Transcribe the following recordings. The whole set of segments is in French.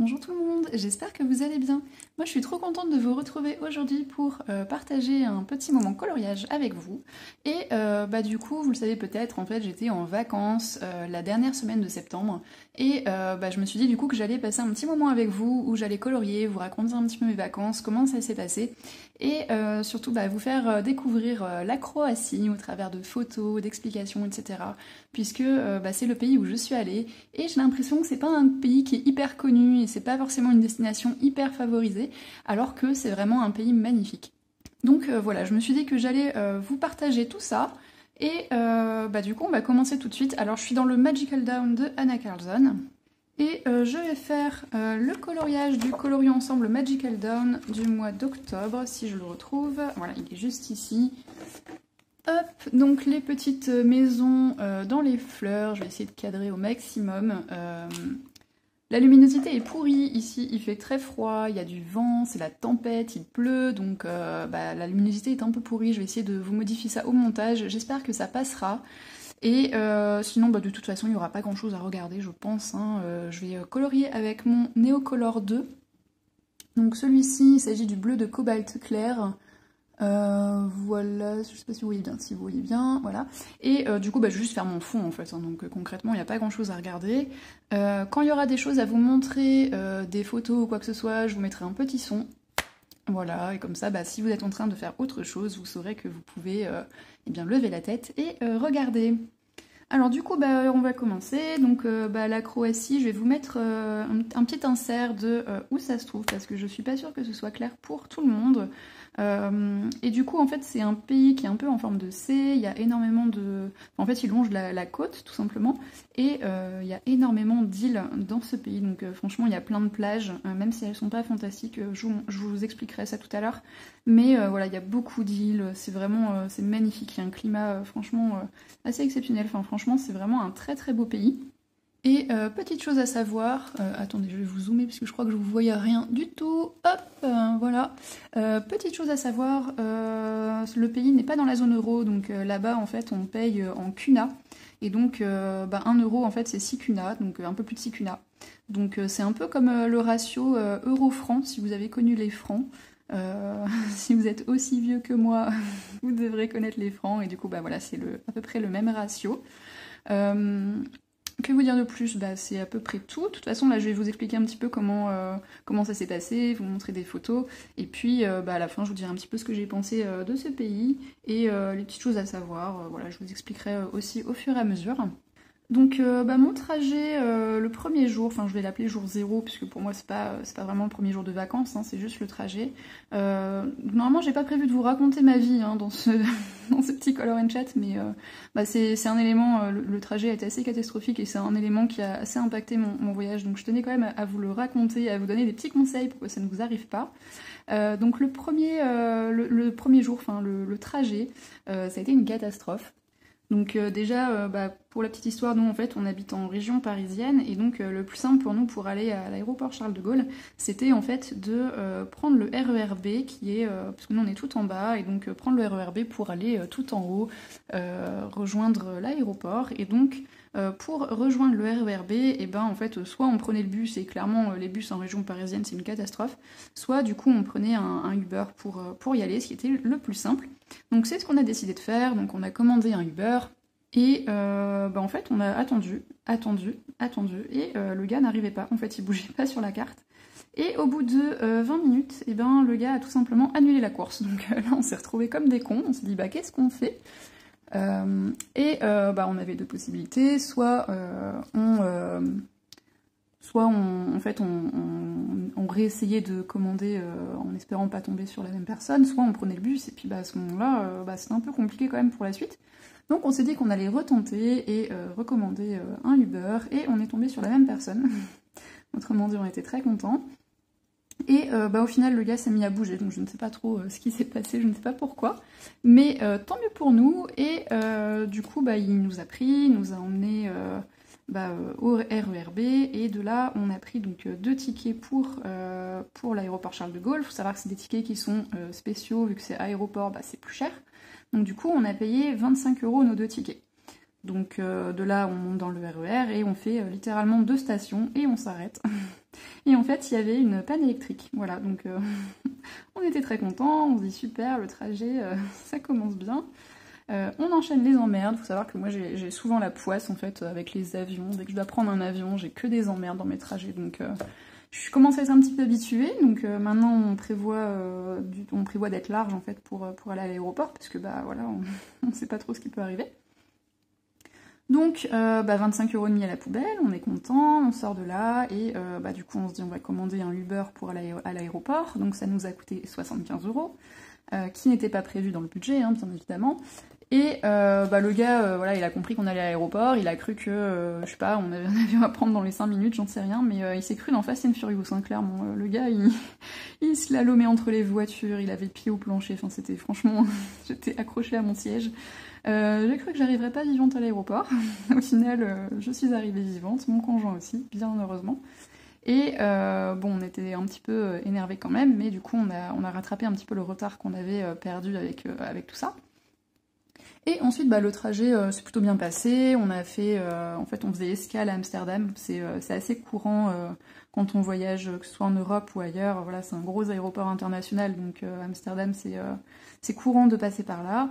Bonjour tout le monde, j'espère que vous allez bien. Moi je suis trop contente de vous retrouver aujourd'hui pour partager un petit moment coloriage avec vous. Et du coup, vous le savez peut-être, en fait j'étais en vacances la dernière semaine de septembre. Et je me suis dit du coup que j'allais passer un petit moment avec vous, où j'allais colorier, vous raconter un petit peu mes vacances, comment ça s'est passé. Et surtout vous faire découvrir la Croatie au travers de photos, d'explications, etc. Puisque c'est le pays où je suis allée. Et j'ai l'impression que c'est pas un pays qui est hyper connu et c'est pas forcément une destination hyper favorisée, alors que c'est vraiment un pays magnifique. Donc voilà, je me suis dit que j'allais vous partager tout ça. Et du coup, on va commencer tout de suite. Alors, je suis dans le Magical Down de Anna Karlsson. Et je vais faire le coloriage du Colorions Ensemble Magical Down du mois d'octobre, si je le retrouve. Voilà, il est juste ici. Hop, donc les petites maisons dans les fleurs, je vais essayer de cadrer au maximum. La luminosité est pourrie, ici il fait très froid, il y a du vent, c'est la tempête, il pleut, donc la luminosité est un peu pourrie, je vais essayer de vous modifier ça au montage, j'espère que ça passera. Et sinon de toute façon il n'y aura pas grand chose à regarder je pense, hein. Je vais colorier avec mon Neocolor 2. Donc celui-ci il s'agit du bleu de cobalt clair. Voilà, je sais pas si vous voyez bien, voilà. Et du coup, je vais juste faire mon fond en fait, hein, donc concrètement, il n'y a pas grand chose à regarder. Quand il y aura des choses à vous montrer, des photos ou quoi que ce soit, je vous mettrai un petit son. Voilà, et comme ça, si vous êtes en train de faire autre chose, vous saurez que vous pouvez lever la tête et regarder. Alors du coup, on va commencer. Donc la Croatie, je vais vous mettre un petit insert de où ça se trouve, parce que je suis pas sûre que ce soit clair pour tout le monde. Et du coup, en fait, c'est un pays qui est un peu en forme de C, il y a énormément de... En fait, il longe la côte, tout simplement, et il y a énormément d'îles dans ce pays, donc franchement, il y a plein de plages, même si elles sont pas fantastiques, je vous expliquerai ça tout à l'heure, mais voilà, il y a beaucoup d'îles, c'est vraiment, c'est magnifique, il y a un climat, franchement, assez exceptionnel, enfin, franchement, c'est vraiment un très très beau pays. Et petite chose à savoir, attendez je vais vous zoomer parce que je crois que je vous voyais rien du tout, hop, voilà. Petite chose à savoir, le pays n'est pas dans la zone euro, donc là-bas en fait on paye en kuna, et donc 1 euro en fait c'est 6 kuna, donc un peu plus de 6 kuna. Donc c'est un peu comme le ratio euro-franc, si vous avez connu les francs. Si vous êtes aussi vieux que moi, vous devrez connaître les francs, et du coup voilà c'est à peu près le même ratio. Que vous dire de plus? C'est à peu près tout. De toute façon, là, je vais vous expliquer un petit peu comment ça s'est passé, vous montrer des photos, et puis à la fin, je vous dirai un petit peu ce que j'ai pensé de ce pays, et les petites choses à savoir. Voilà, je vous expliquerai aussi au fur et à mesure. Donc mon trajet le premier jour, enfin je vais l'appeler jour 0 puisque pour moi c'est pas vraiment le premier jour de vacances, hein, c'est juste le trajet. Normalement j'ai pas prévu de vous raconter ma vie hein, dans ce petit color and chat, mais c'est un élément, le trajet a été assez catastrophique et c'est un élément qui a assez impacté mon voyage, donc je tenais quand même à vous le raconter, à vous donner des petits conseils pour que ça ne vous arrive pas. Donc le premier jour, enfin le trajet, ça a été une catastrophe. Donc déjà, pour la petite histoire, nous en fait on habite en région parisienne et donc le plus simple pour nous pour aller à l'aéroport Charles de Gaulle, c'était en fait de prendre le RER B qui est, parce que nous on est tout en bas, et donc prendre le RER B pour aller tout en haut, rejoindre l'aéroport. Et donc pour rejoindre le RER B, et en fait soit on prenait le bus, et clairement les bus en région parisienne c'est une catastrophe, soit du coup on prenait un Uber pour y aller, ce qui était le plus simple. Donc c'est ce qu'on a décidé de faire, donc on a commandé un Uber, et en fait on a attendu, et le gars n'arrivait pas, en fait il bougeait pas sur la carte. Et au bout de 20 minutes, le gars a tout simplement annulé la course. Donc là on s'est retrouvés comme des cons, on s'est dit qu'est-ce qu'on fait? On avait deux possibilités, soit on réessayait de commander en espérant pas tomber sur la même personne, soit on prenait le bus, et puis à ce moment-là, c'était un peu compliqué quand même pour la suite. Donc on s'est dit qu'on allait retenter et recommander un Uber, et on est tombé sur la même personne. Autrement dit, on était très contents. Et au final, le gars s'est mis à bouger, donc je ne sais pas trop ce qui s'est passé, je ne sais pas pourquoi. Mais tant mieux pour nous, et du coup, il nous a pris, il nous a emmenés au RER B, et de là on a pris donc 2 tickets pour l'aéroport Charles de Gaulle. Il faut savoir que c'est des tickets qui sont spéciaux, vu que c'est aéroport, c'est plus cher. Donc du coup on a payé 25 € nos 2 tickets. Donc de là on monte dans le RER et on fait littéralement 2 stations et on s'arrête. Et en fait, il y avait une panne électrique. Voilà, donc on était très contents, on se dit super, le trajet, ça commence bien. On enchaîne les emmerdes. Faut savoir que moi j'ai souvent la poisse en fait avec les avions. Dès que je dois prendre un avion, j'ai que des emmerdes dans mes trajets. Donc je commence à être un petit peu habituée. Donc maintenant on prévoit d'être large en fait pour aller à l'aéroport parce que bah voilà, on sait pas trop ce qui peut arriver. Donc 25,5 € à la poubelle, on est content, on sort de là et du coup on se dit on va commander un Uber pour aller à l'aéroport. Donc ça nous a coûté 75 €, qui n'était pas prévu dans le budget hein, bien évidemment. Et le gars, voilà, il a compris qu'on allait à l'aéroport, il a cru que, je sais pas, on avait un avion à prendre dans les 5 minutes, j'en sais rien, mais il s'est cru dans Fast and Furious, hein, clairement. Le gars, il slalomait entre les voitures, il avait le pied au plancher, enfin c'était franchement, j'étais accrochée à mon siège. J'ai cru que j'arriverais pas vivante à l'aéroport. Au final, je suis arrivée vivante, mon conjoint aussi, bien heureusement. Et on était un petit peu énervés quand même, mais du coup on a rattrapé un petit peu le retard qu'on avait perdu avec tout ça. Et ensuite, le trajet s'est plutôt bien passé. On a fait, en fait, on faisait escale à Amsterdam. C'est assez courant quand on voyage, que ce soit en Europe ou ailleurs. Voilà, c'est un gros aéroport international, donc Amsterdam, c'est courant de passer par là.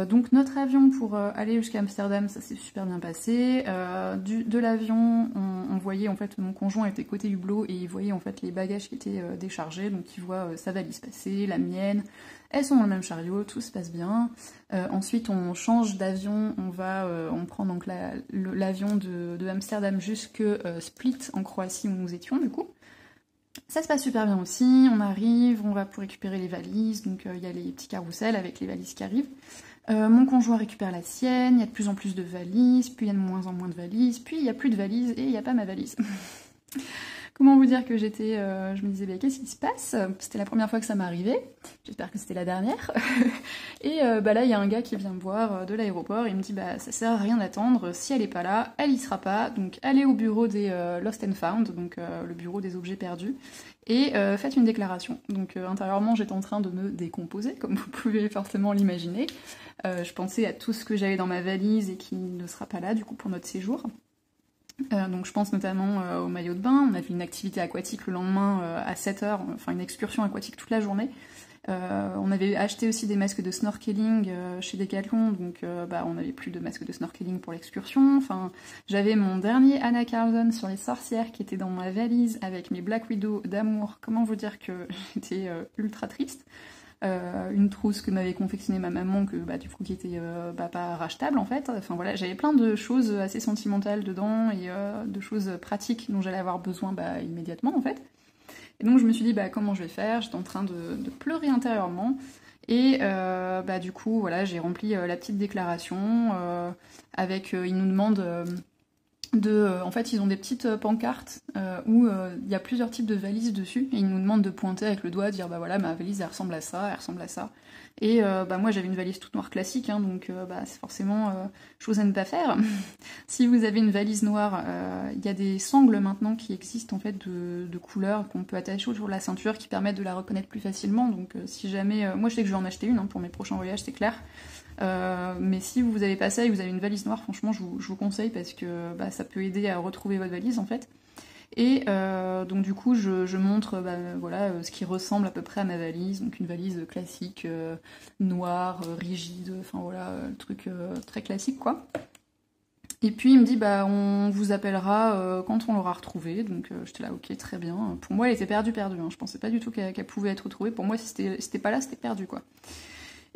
Donc notre avion pour aller jusqu'à Amsterdam, ça s'est super bien passé. De l'avion, on voyait en fait mon conjoint était côté hublot et il voyait en fait les bagages qui étaient déchargés. Donc il voit sa valise passer, la mienne. Elles sont dans le même chariot, tout se passe bien. Ensuite, on change d'avion, on prend donc l'avion de Amsterdam jusque Split en Croatie où nous étions du coup. Ça se passe super bien aussi, on arrive, on va pour récupérer les valises, donc il y a les petits carrousels avec les valises qui arrivent. Mon conjoint récupère la sienne, il y a de plus en plus de valises, puis il y a de moins en moins de valises, puis il n'y a plus de valises et il n'y a pas ma valise. Comment vous dire que je me disais, qu'est-ce qui se passe? C'était la première fois que ça m'arrivait, j'espère que c'était la dernière. Et là, il y a un gars qui vient me voir de l'aéroport, il me dit, ça sert à rien d'attendre, si elle est pas là, elle y sera pas, donc allez au bureau des Lost and Found, donc le bureau des objets perdus, et faites une déclaration. Donc intérieurement, j'étais en train de me décomposer, comme vous pouvez forcément l'imaginer. Je pensais à tout ce que j'avais dans ma valise et qui ne sera pas là, du coup, pour notre séjour. Donc je pense notamment au maillot de bain. On avait une activité aquatique le lendemain à 7h, enfin une excursion aquatique toute la journée. On avait acheté aussi des masques de snorkeling chez Decathlon, donc on n'avait plus de masques de snorkeling pour l'excursion. Enfin, j'avais mon dernier Anna Carlson sur les sorcières qui était dans ma valise avec mes Black Widow d'amour. Comment vous dire que j'étais ultra triste. Une trousse que m'avait confectionnée ma maman, du coup qui était pas rachetable en fait. Enfin voilà, j'avais plein de choses assez sentimentales dedans et de choses pratiques dont j'allais avoir besoin immédiatement en fait. Et donc je me suis dit comment je vais faire, j'étais en train de pleurer intérieurement. Et du coup voilà, j'ai rempli la petite déclaration avec, ils nous demandent en fait, ils ont des petites pancartes où il y a plusieurs types de valises dessus, et ils nous demandent de pointer avec le doigt, de dire voilà, ma valise elle ressemble à ça, elle ressemble à ça. Et moi j'avais une valise toute noire classique, hein, donc c'est forcément chose à ne pas faire. Si vous avez une valise noire, il y a des sangles maintenant qui existent en fait de couleurs qu'on peut attacher autour de la ceinture qui permettent de la reconnaître plus facilement. Donc si jamais, moi je sais que je vais en acheter une pour mes prochains voyages, c'est clair. Mais si vous avez pas ça et que vous avez une valise noire, franchement je vous conseille parce que ça peut aider à retrouver votre valise en fait. Et donc du coup je montre ce qui ressemble à peu près à ma valise, donc une valise classique, noire, rigide, enfin voilà, le truc très classique quoi. Et puis il me dit on vous appellera quand on l'aura retrouvée, donc j'étais là ok très bien. Pour moi elle était perdue, hein. Je pensais pas du tout qu'elle pouvait être retrouvée, pour moi si c'était pas là c'était perdu quoi.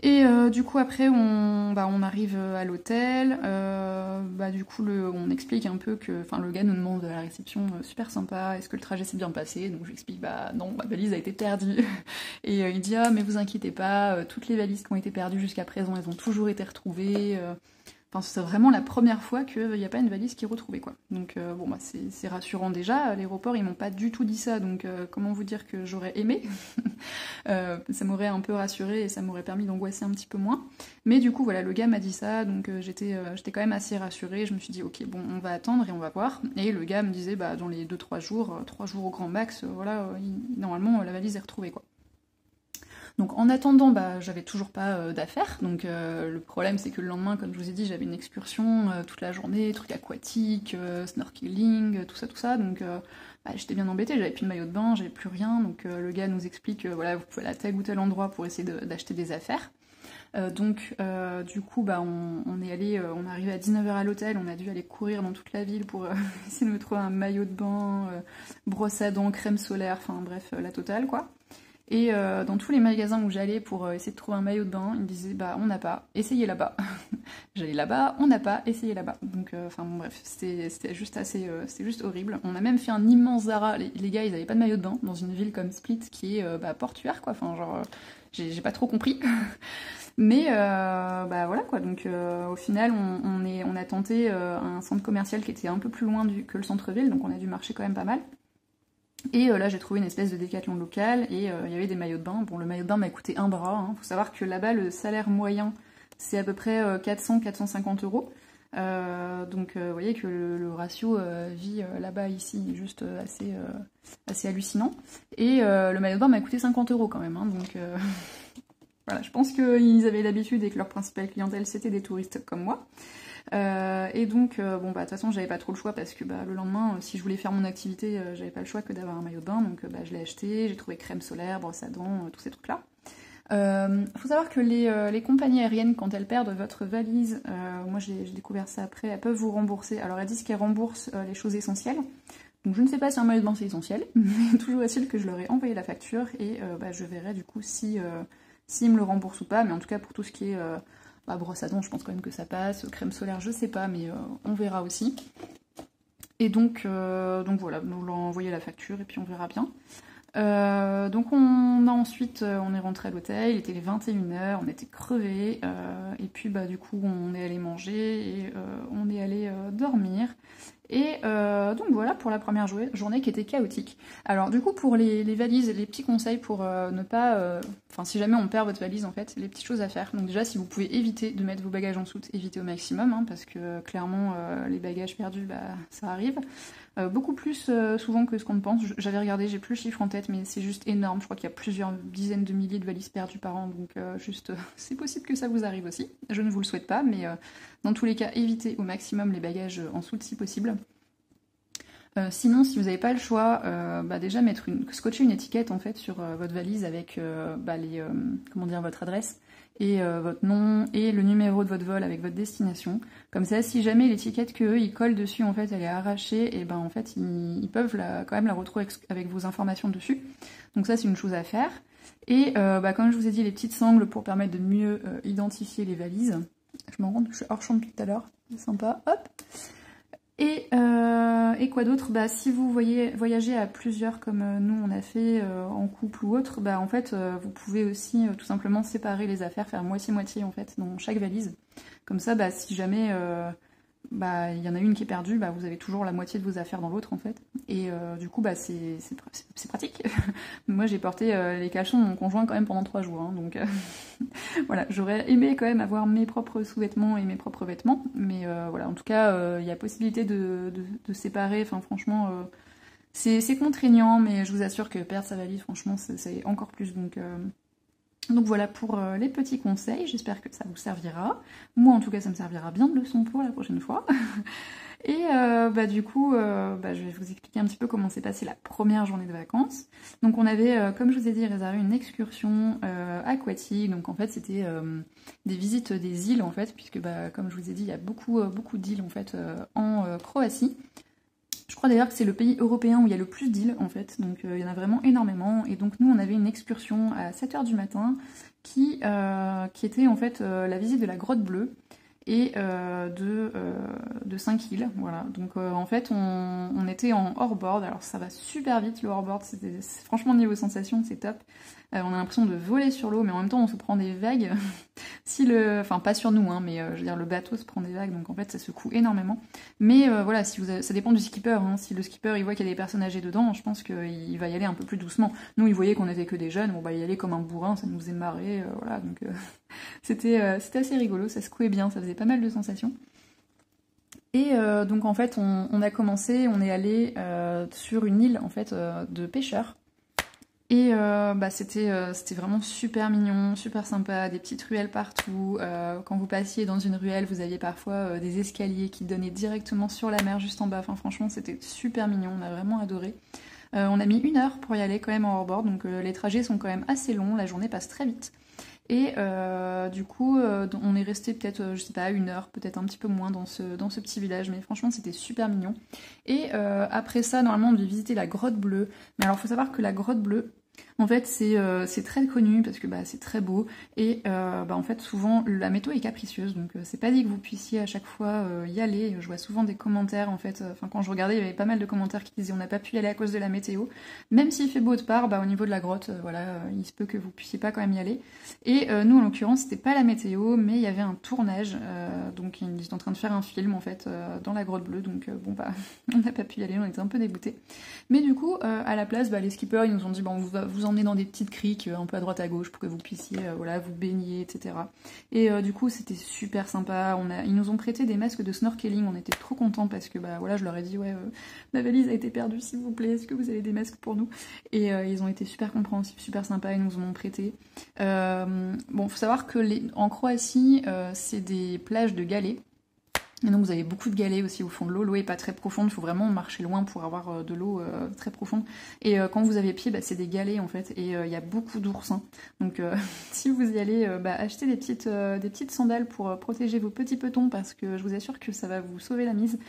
Et du coup après on arrive à l'hôtel, du coup on explique un peu que, enfin le gars nous demande à la réception super sympa, est-ce que le trajet s'est bien passé, donc je lui explique non, ma valise a été perdue, et il dit mais vous inquiétez pas, toutes les valises qui ont été perdues jusqu'à présent elles ont toujours été retrouvées, enfin c'est vraiment la première fois qu'il n'y a pas une valise qui est retrouvée quoi. Donc c'est rassurant déjà, à l'aéroport ils m'ont pas du tout dit ça, donc comment vous dire que j'aurais aimé. Ça m'aurait un peu rassurée et ça m'aurait permis d'angoisser un petit peu moins. Mais du coup voilà, le gars m'a dit ça, donc j'étais quand même assez rassurée, je me suis dit ok bon on va attendre et on va voir. Et le gars me disait dans les 2-3 jours, 3 jours au grand max, normalement la valise est retrouvée quoi. Donc en attendant, bah, j'avais toujours pas d'affaires, donc le problème c'est que le lendemain, comme je vous ai dit, j'avais une excursion toute la journée, trucs aquatiques, snorkeling, tout ça, donc bah, j'étais bien embêtée, j'avais plus de maillot de bain, j'avais plus rien, donc le gars nous explique voilà, vous pouvez aller à tel ou tel endroit pour essayer d'acheter des affaires. Du coup, bah, on est allé, on est arrivé à 19h à l'hôtel, on a dû aller courir dans toute la ville pour essayer de me trouver un maillot de bain, brosse à dents, crème solaire, enfin bref, la totale quoi. Et dans tous les magasins où j'allais pour essayer de trouver un maillot de bain, ils me disaient bah on n'a pas, essayez là-bas. J'allais là-bas, on n'a pas, essayez là-bas. Donc enfin bon bref, c'était juste assez, c'était juste horrible. On a même fait un immense Zara, les gars ils avaient pas de maillot de bain dans une ville comme Split qui est bah, portuaire quoi, enfin genre j'ai pas trop compris. Mais bah voilà quoi, donc au final on a tenté un centre commercial qui était un peu plus loin que le centre-ville, donc on a dû marcher quand même pas mal. Et là j'ai trouvé une espèce de décathlon local et il y avait des maillots de bain. Bon, le maillot de bain m'a coûté un bras, hein. Faut savoir que là-bas le salaire moyen c'est à peu près 400-450 euros. Donc vous voyez que le ratio vie là-bas ici est juste assez hallucinant. Et le maillot de bain m'a coûté 50 euros quand même, hein, donc voilà, je pense qu'ils avaient l'habitude et que leur principale clientèle c'était des touristes comme moi. Et donc, bon bah de toute façon j'avais pas trop le choix parce que bah, le lendemain, si je voulais faire mon activité, j'avais pas le choix que d'avoir un maillot de bain, donc bah, je l'ai acheté, j'ai trouvé crème solaire, brosse à dents, tous ces trucs là. Faut savoir que les compagnies aériennes, quand elles perdent votre valise, moi j'ai découvert ça après, elles peuvent vous rembourser. Alors elles disent qu'elles remboursent les choses essentielles. Donc je ne sais pas si un maillot de bain c'est essentiel, mais toujours est-il que je leur ai envoyé la facture et bah, je verrai du coup si s'ils me le remboursent ou pas, mais en tout cas pour tout ce qui est bah, brosse à dents, je pense quand même que ça passe, crème solaire, je sais pas, mais on verra aussi. Et donc voilà, nous leur envoyé la facture et puis on verra bien. Donc on est rentré à l'hôtel, il était les 21h, on était crevés, et puis bah du coup on est allé manger et on est allé dormir. Et donc voilà pour la première journée qui était chaotique. Alors du coup pour les valises, les petits conseils pour ne pas... Enfin si jamais on perd votre valise en fait, les petites choses à faire. Donc déjà si vous pouvez éviter de mettre vos bagages en soute, évitez au maximum, hein, parce que clairement les bagages perdus, bah, ça arrive. Beaucoup plus souvent que ce qu'on ne pense. J'avais regardé, j'ai plus le chiffre en tête, mais c'est juste énorme. Je crois qu'il y a plusieurs dizaines de milliers de valises perdues par an, donc juste c'est possible que ça vous arrive aussi. Je ne vous le souhaite pas, mais dans tous les cas, évitez au maximum les bagages en soute si possible. Sinon, si vous n'avez pas le choix, bah déjà scotcher une étiquette en fait sur votre valise avec bah, comment dire, votre adresse et votre nom et le numéro de votre vol avec votre destination. Comme ça, si jamais l'étiquette qu'eux ils collent dessus en fait elle est arrachée, et ben en fait ils peuvent quand même la retrouver avec vos informations dessus. Donc ça c'est une chose à faire. Et bah, comme je vous ai dit, les petites sangles pour permettre de mieux identifier les valises. Je me rends compte que je suis hors champ depuis tout à l'heure, c'est sympa. Hop. Et quoi d'autre? Bah, si vous voyagez à plusieurs comme nous on a fait en couple ou autre, bah en fait vous pouvez aussi tout simplement séparer les affaires, faire moitié-moitié en fait dans chaque valise. Comme ça, bah, si jamais bah, y en a une qui est perdue, bah, vous avez toujours la moitié de vos affaires dans l'autre en fait. Et du coup bah, c'est pratique. Moi j'ai porté les caleçons de mon conjoint quand même pendant 3 jours, hein, donc voilà, j'aurais aimé quand même avoir mes propres sous-vêtements et mes propres vêtements, mais voilà, en tout cas il y a possibilité de séparer, enfin franchement c'est contraignant, mais je vous assure que perdre sa valise franchement c'est encore plus, donc voilà pour les petits conseils, j'espère que ça vous servira. Moi en tout cas ça me servira bien de leçon pour la prochaine fois. Et bah, du coup, bah, je vais vous expliquer un petit peu comment s'est passée la première journée de vacances. Donc on avait, comme je vous ai dit, réservé une excursion aquatique. Donc en fait c'était des visites des îles en fait, puisque bah, comme je vous ai dit, il y a beaucoup d'îles en fait en Croatie. Je crois d'ailleurs que c'est le pays européen où il y a le plus d'îles en fait, donc il y en a vraiment énormément. Et donc nous on avait une excursion à 7h du matin qui était en fait la visite de la grotte bleue et de 5 îles, voilà. Donc en fait on était en hors-board, alors ça va super vite le hors-board, franchement niveau sensation c'est top. On a l'impression de voler sur l'eau, mais en même temps on se prend des vagues. Enfin pas sur nous, hein, mais je veux dire le bateau se prend des vagues, donc en fait ça secoue énormément. Mais voilà, ça dépend du skipper, hein. Si le skipper il voit qu'il y a des personnes âgées dedans, je pense qu'il va y aller un peu plus doucement. Nous il voyait qu'on était que des jeunes, on va y aller comme un bourrin, ça nous faisait marrer, voilà, donc c'était assez rigolo, ça secouait bien, ça faisait pas mal de sensations. Et donc en fait on a commencé, on est allé sur une île en fait de pêcheurs. Et c'était vraiment super mignon, super sympa, des petites ruelles partout. Quand vous passiez dans une ruelle, vous aviez parfois des escaliers qui donnaient directement sur la mer juste en bas. Enfin franchement c'était super mignon, on a vraiment adoré. On a mis 1 heure pour y aller quand même en hors-bord, donc les trajets sont quand même assez longs, la journée passe très vite. Et du coup, on est resté peut-être, je sais pas, 1 heure, peut-être un petit peu moins dans ce petit village, mais franchement c'était super mignon. Et après ça, normalement on devait visiter la grotte bleue. Mais alors faut savoir que la grotte bleue, en fait c'est très connu parce que c'est très beau et en fait souvent la météo est capricieuse, donc c'est pas dit que vous puissiez à chaque fois y aller. Je vois souvent des commentaires en fait, quand je regardais il y avait pas mal de commentaires qui disaient on n'a pas pu y aller à cause de la météo, même s'il fait beau de part, au niveau de la grotte voilà, il se peut que vous puissiez pas quand même y aller. Et nous en l'occurrence c'était pas la météo mais il y avait un tournage, donc ils étaient en train de faire un film en fait dans la grotte bleue, donc on n'a pas pu y aller, on était un peu dégoûtés. Mais du coup à la place les skippers ils nous ont dit on va vous emmener dans des petites criques un peu à droite à gauche pour que vous puissiez voilà, vous baigner, etc. Et du coup c'était super sympa. Ils nous ont prêté des masques de snorkeling, on était trop contents parce que voilà, je leur ai dit ouais ma valise a été perdue s'il vous plaît, est-ce que vous avez des masques pour nous? Et ils ont été super compréhensifs, super sympas, ils nous en ont prêté. Bon, faut savoir que en Croatie c'est des plages de galets. Et donc vous avez beaucoup de galets aussi au fond de l'eau. L'eau est pas très profonde, il faut vraiment marcher loin pour avoir de l'eau très profonde. Et quand vous avez pied, c'est des galets en fait. Et il y a beaucoup d'oursins. Donc si vous y allez, achetez des petites sandales pour protéger vos petits petons parce que je vous assure que ça va vous sauver la mise.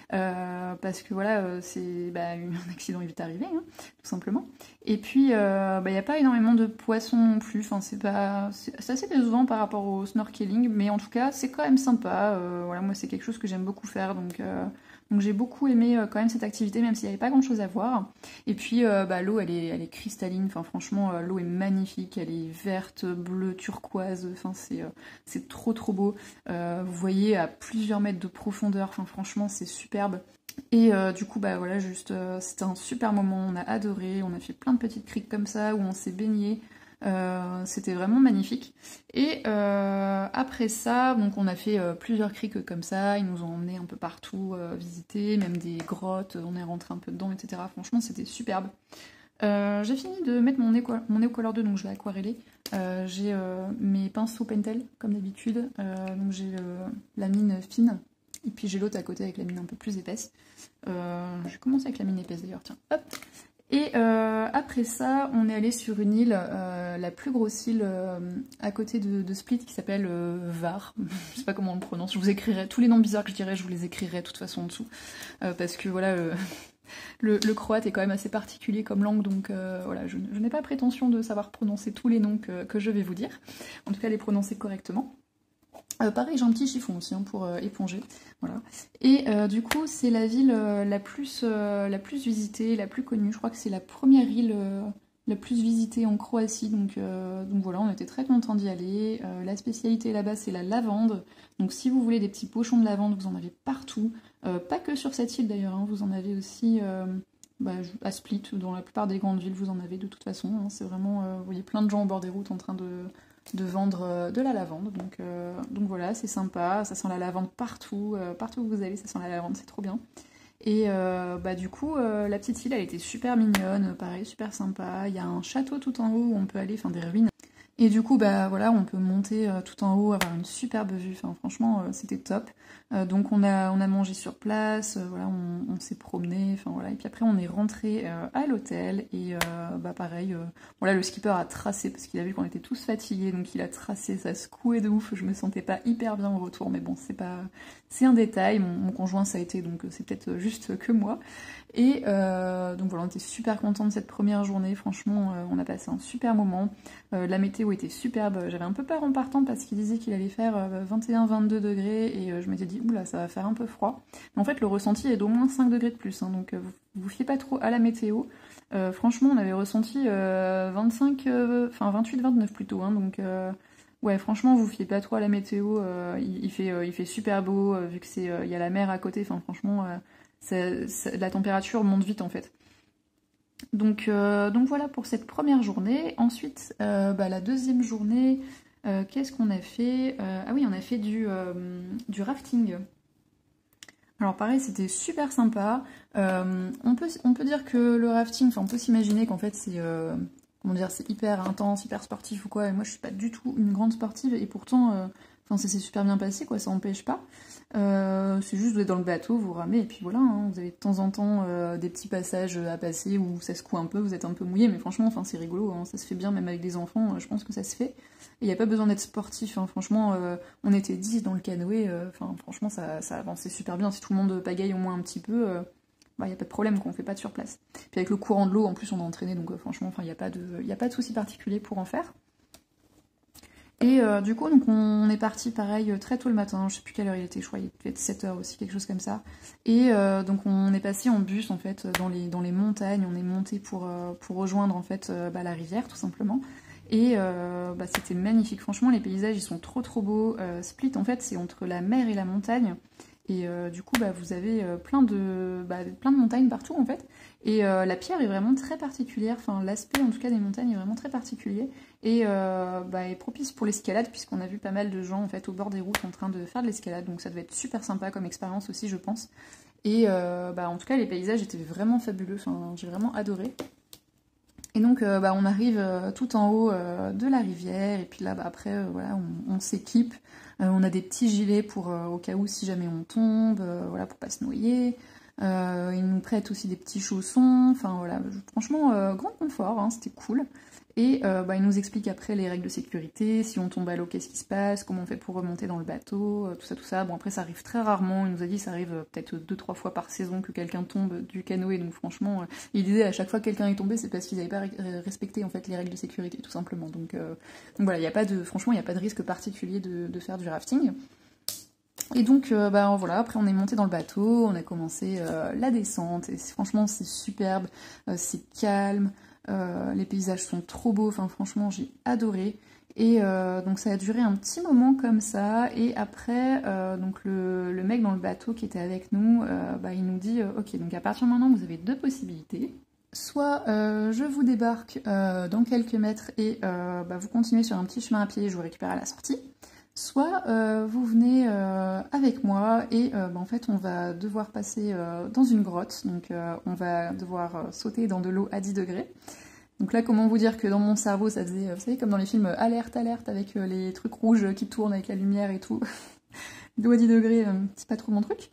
Parce que voilà, un accident est vite arrivé, hein, tout simplement. Et puis, il n'y a pas énormément de poissons non plus, enfin, c'est assez décevant par rapport au snorkeling, mais en tout cas, c'est quand même sympa. Voilà, moi, c'est quelque chose que j'aime beaucoup faire, donc j'ai beaucoup aimé quand même cette activité, même s'il n'y avait pas grand chose à voir. Et puis l'eau elle est cristalline, enfin franchement l'eau est magnifique, elle est verte, bleue, turquoise, enfin c'est trop beau. Vous voyez à plusieurs mètres de profondeur, enfin franchement c'est superbe. Et du coup voilà, juste c'était un super moment, on a adoré, on a fait plein de petites criques comme ça où on s'est baigné. C'était vraiment magnifique. Et après ça, donc on a fait plusieurs criques comme ça, ils nous ont emmenés un peu partout visiter, même des grottes, on est rentré un peu dedans, etc. Franchement, c'était superbe. J'ai fini de mettre mon nez au color 2, donc je vais aquareller. J'ai mes pinceaux Pentel, comme d'habitude. Donc j'ai la mine fine, et puis j'ai l'autre à côté avec la mine un peu plus épaisse. Je vais commencer avec la mine épaisse d'ailleurs, tiens, hop. Et après ça, on est allé sur une île, la plus grosse île à côté de Split qui s'appelle Var. Je sais pas comment on le prononce. Je vous écrirai tous les noms bizarres que je dirais, je vous les écrirai de toute façon en dessous. Parce que voilà, le croate est quand même assez particulier comme langue, donc voilà, je n'ai pas prétention de savoir prononcer tous les noms que je vais vous dire. En tout cas, les prononcer correctement. Pareil, j'ai un petit chiffon aussi pour éponger. Voilà. Et du coup, c'est la ville la plus visitée, la plus connue. Je crois que c'est la première île la plus visitée en Croatie. Donc voilà, on était très contents d'y aller. La spécialité là-bas, c'est la lavande. Donc si vous voulez des petits pochons de lavande, vous en avez partout. Pas que sur cette île d'ailleurs, hein, vous en avez aussi à Split. Dans la plupart des grandes villes, vous en avez de toute façon. Hein. C'est vraiment, vous voyez plein de gens au bord des routes en train de vendre de la lavande, donc voilà, c'est sympa, ça sent la lavande partout, partout où vous allez ça sent la lavande, c'est trop bien. Et du coup la petite île elle était super mignonne, pareil super sympa, il y a un château tout en haut où on peut aller, enfin des ruines. Et du coup, voilà, on peut monter tout en haut, avoir une superbe vue. Enfin, franchement, c'était top. Donc, on a mangé sur place, voilà, on s'est promené, enfin voilà. Et puis après, on est rentré à l'hôtel et pareil. Voilà, le skipper a tracé parce qu'il a vu qu'on était tous fatigués, donc il a tracé, ça secouait de ouf. Je me sentais pas hyper bien au retour, mais bon, c'est un détail. Mon conjoint, ça a été, donc c'est peut-être juste que moi. Et donc voilà, on était super contents de cette première journée. Franchement, on a passé un super moment. La météo était superbe. J'avais un peu peur en partant parce qu'il disait qu'il allait faire 21-22 degrés et je m'étais dit oula ça va faire un peu froid. Mais en fait le ressenti est d'au moins 5 degrés de plus, hein, donc vous fiez pas trop à la météo. Franchement on avait ressenti 28-29 plutôt, hein, donc ouais franchement vous fiez pas trop à la météo. Il fait super beau vu que il y a la mer à côté. Enfin franchement la température monte vite en fait. Donc voilà pour cette première journée. Ensuite, la deuxième journée, qu'est-ce qu'on a fait? Ah oui, on a fait du rafting. Alors pareil, c'était super sympa. On peut dire que le rafting, on peut s'imaginer qu'en fait c'est comment dire, c'est hyper intense, hyper sportif ou quoi, et moi je suis pas du tout une grande sportive, et pourtant, enfin ça s'est super bien passé, quoi, ça empêche pas. C'est juste vous êtes dans le bateau, vous ramez, et puis voilà, hein, vous avez de temps en temps des petits passages à passer où ça secoue un peu, vous êtes un peu mouillé, mais franchement, enfin c'est rigolo, hein, ça se fait bien, même avec des enfants, je pense que ça se fait. Et il n'y a pas besoin d'être sportif, hein, franchement, on était 10 dans le canoë, enfin franchement ça avançait super bien, si tout le monde pagaille au moins un petit peu, bah, y a pas de problème, qu'on fait pas de sur place. Puis avec le courant de l'eau, en plus on a entraîné, donc franchement, enfin, y a pas de souci particulier pour en faire. Et du coup, donc on est parti pareil très tôt le matin, je sais plus quelle heure il était, je crois il devait être 7 h aussi, quelque chose comme ça. Et donc on est passé en bus en fait dans les montagnes, on est monté pour rejoindre en fait bah, la rivière tout simplement. Et bah, c'était magnifique, franchement les paysages ils sont trop beaux. Split en fait c'est entre la mer et la montagne. Et du coup, bah, vous avez plein de montagnes partout en fait. Et la pierre est vraiment très particulière, enfin l'aspect en tout cas des montagnes est vraiment très particulier. Et bah, est propice pour l'escalade, puisqu'on a vu pas mal de gens en fait au bord des routes en train de faire de l'escalade. Donc ça devait être super sympa comme expérience aussi, je pense. Et bah, en tout cas, les paysages étaient vraiment fabuleux, enfin, j'ai vraiment adoré. Et donc bah, on arrive tout en haut de la rivière, et puis là bah, après voilà, on s'équipe. On a des petits gilets pour au cas où si jamais on tombe, voilà, pour pas se noyer. Ils nous prêtent aussi des petits chaussons, enfin voilà, franchement grand confort, hein, c'était cool. Et bah, ils nous expliquent après les règles de sécurité, si on tombe à l'eau, qu'est-ce qui se passe, comment on fait pour remonter dans le bateau, tout ça, tout ça. Bon après ça arrive très rarement, il nous a dit que ça arrive peut-être 2-3 fois par saison que quelqu'un tombe du canoë, donc franchement, il disait à chaque fois que quelqu'un est tombé, c'est parce qu'ils n'avaient pas respecté en fait les règles de sécurité, tout simplement. Donc voilà, y a pas de, franchement, il n'y a pas de risque particulier de faire du rafting. Et donc, bah, voilà, après on est monté dans le bateau, on a commencé la descente, et franchement c'est superbe, c'est calme, les paysages sont trop beaux, enfin franchement j'ai adoré. Et donc ça a duré un petit moment comme ça, et après, donc le mec dans le bateau qui était avec nous, bah, il nous dit, ok, donc à partir de maintenant vous avez deux possibilités. Soit je vous débarque dans quelques mètres et bah, vous continuez sur un petit chemin à pied, je vous récupère à la sortie. Soit vous venez avec moi et bah, en fait on va devoir passer dans une grotte, donc on va devoir sauter dans de l'eau à 10 degrés. Donc là comment vous dire que dans mon cerveau ça faisait, vous savez comme dans les films alerte alerte avec les trucs rouges qui tournent avec la lumière et tout. L'eau à 10 degrés, c'est pas trop mon truc.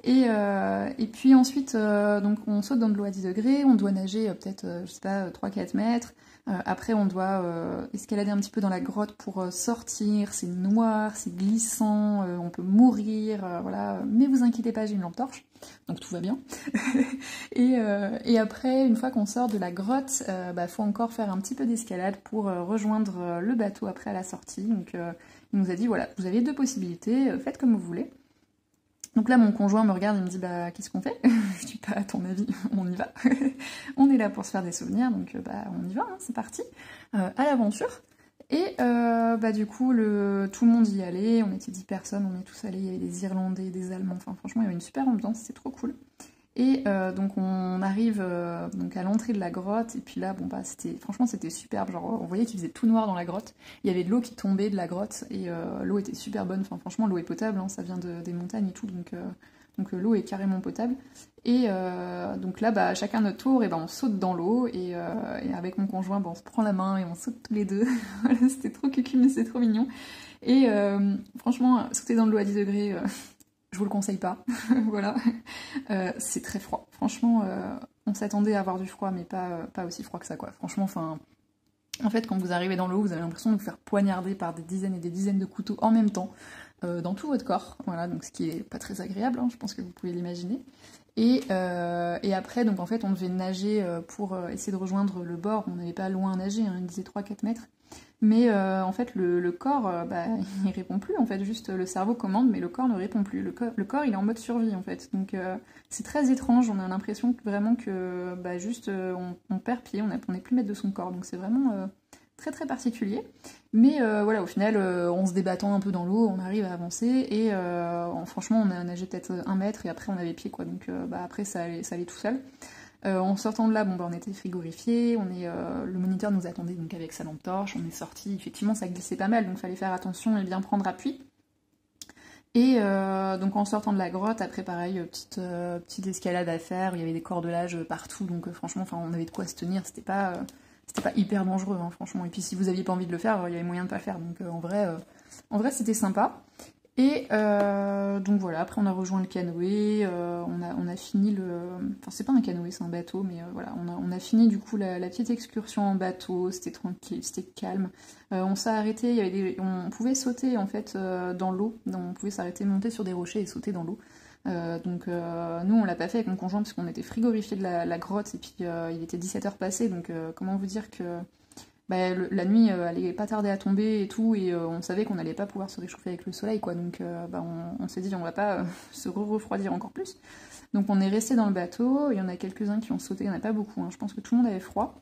Et puis ensuite, donc on saute dans de l'eau à 10 degrés, on doit nager peut-être, je sais pas, 3-4 mètres. Après, on doit escalader un petit peu dans la grotte pour sortir. C'est noir, c'est glissant, on peut mourir, voilà. Mais vous inquiétez pas, j'ai une lampe torche, donc tout va bien. Et après, une fois qu'on sort de la grotte, bah, faut encore faire un petit peu d'escalade pour rejoindre le bateau après à la sortie. Donc, il nous a dit, voilà, vous avez deux possibilités, faites comme vous voulez. Donc là, mon conjoint me regarde et me dit, bah, qu'est-ce qu'on fait? Je dis, pas à ton avis, on y va. On est là pour se faire des souvenirs, donc bah, on y va, hein, c'est parti, à l'aventure. Et bah, du coup, tout le monde y allait, on était 10 personnes, on est tous allés, il y avait des Irlandais, des Allemands, enfin franchement, il y avait une super ambiance, c'était trop cool. Et donc on arrive donc à l'entrée de la grotte, et puis là, bon bah franchement c'était superbe, genre on voyait qu'il faisait tout noir dans la grotte, il y avait de l'eau qui tombait de la grotte, et l'eau était super bonne, enfin franchement l'eau est potable, hein, ça vient des montagnes et tout, donc l'eau est carrément potable. Et donc là, bah, chacun notre tour, et bah, on saute dans l'eau, et avec mon conjoint, bah, on se prend la main et on saute tous les deux. C'était trop cucu, mais c'est trop mignon. Et franchement, sauter dans l'eau à 10 degrés, je vous le conseille pas. Voilà. C'est très froid. Franchement, on s'attendait à avoir du froid, mais pas aussi froid que ça, quoi. Franchement, enfin. En fait, quand vous arrivez dans l'eau, vous avez l'impression de vous faire poignarder par des dizaines et des dizaines de couteaux en même temps, dans tout votre corps. Voilà, donc ce qui est pas très agréable, hein, je pense que vous pouvez l'imaginer. Et après, donc en fait, on devait nager pour essayer de rejoindre le bord. On n'avait pas loin à nager, hein, il disait 3-4 mètres. Mais en fait, le corps, bah, il répond plus. En fait, juste le cerveau commande, mais le corps ne répond plus. Le corps, il est en mode survie, en fait. Donc c'est très étrange. On a l'impression vraiment que bah, juste on perd pied, on n'est plus maître de son corps. Donc c'est vraiment très très particulier. Mais voilà, au final, en se débattant un peu dans l'eau, on arrive à avancer. Et franchement, on a nagé peut-être 1 mètre et après on avait pied, quoi. Donc bah, après, ça allait tout seul. En sortant de là, bon, bah, on était frigorifiés, le moniteur nous attendait donc avec sa lampe torche, on est sorti, effectivement ça glissait pas mal, donc fallait faire attention et bien prendre appui. Et donc en sortant de la grotte, après pareil, petite escalade à faire, il y avait des cordelages partout, donc franchement, on avait de quoi se tenir, c'était pas c'était pas hyper dangereux, hein, franchement. Et puis si vous aviez pas envie de le faire, il y avait moyen de pas le faire. Donc en vrai c'était sympa. Et donc voilà, après on a rejoint le canoë, on a fini le... Enfin c'est pas un canoë, c'est un bateau, mais voilà, on a fini du coup la petite excursion en bateau, c'était tranquille, c'était calme. On s'est arrêté, on pouvait sauter en fait dans l'eau, on pouvait s'arrêter, monter sur des rochers et sauter dans l'eau. Donc nous on l'a pas fait avec mon conjoint parce qu'on était frigorifiés de la grotte et puis il était 17h passé, donc comment vous dire que... Bah, la nuit allait pas tarder à tomber et tout, et on savait qu'on n'allait pas pouvoir se réchauffer avec le soleil, quoi. Donc bah, on s'est dit on va pas se refroidir encore plus. Donc on est resté dans le bateau, il y en a quelques-uns qui ont sauté, il n'y en a pas beaucoup, hein. Je pense que tout le monde avait froid.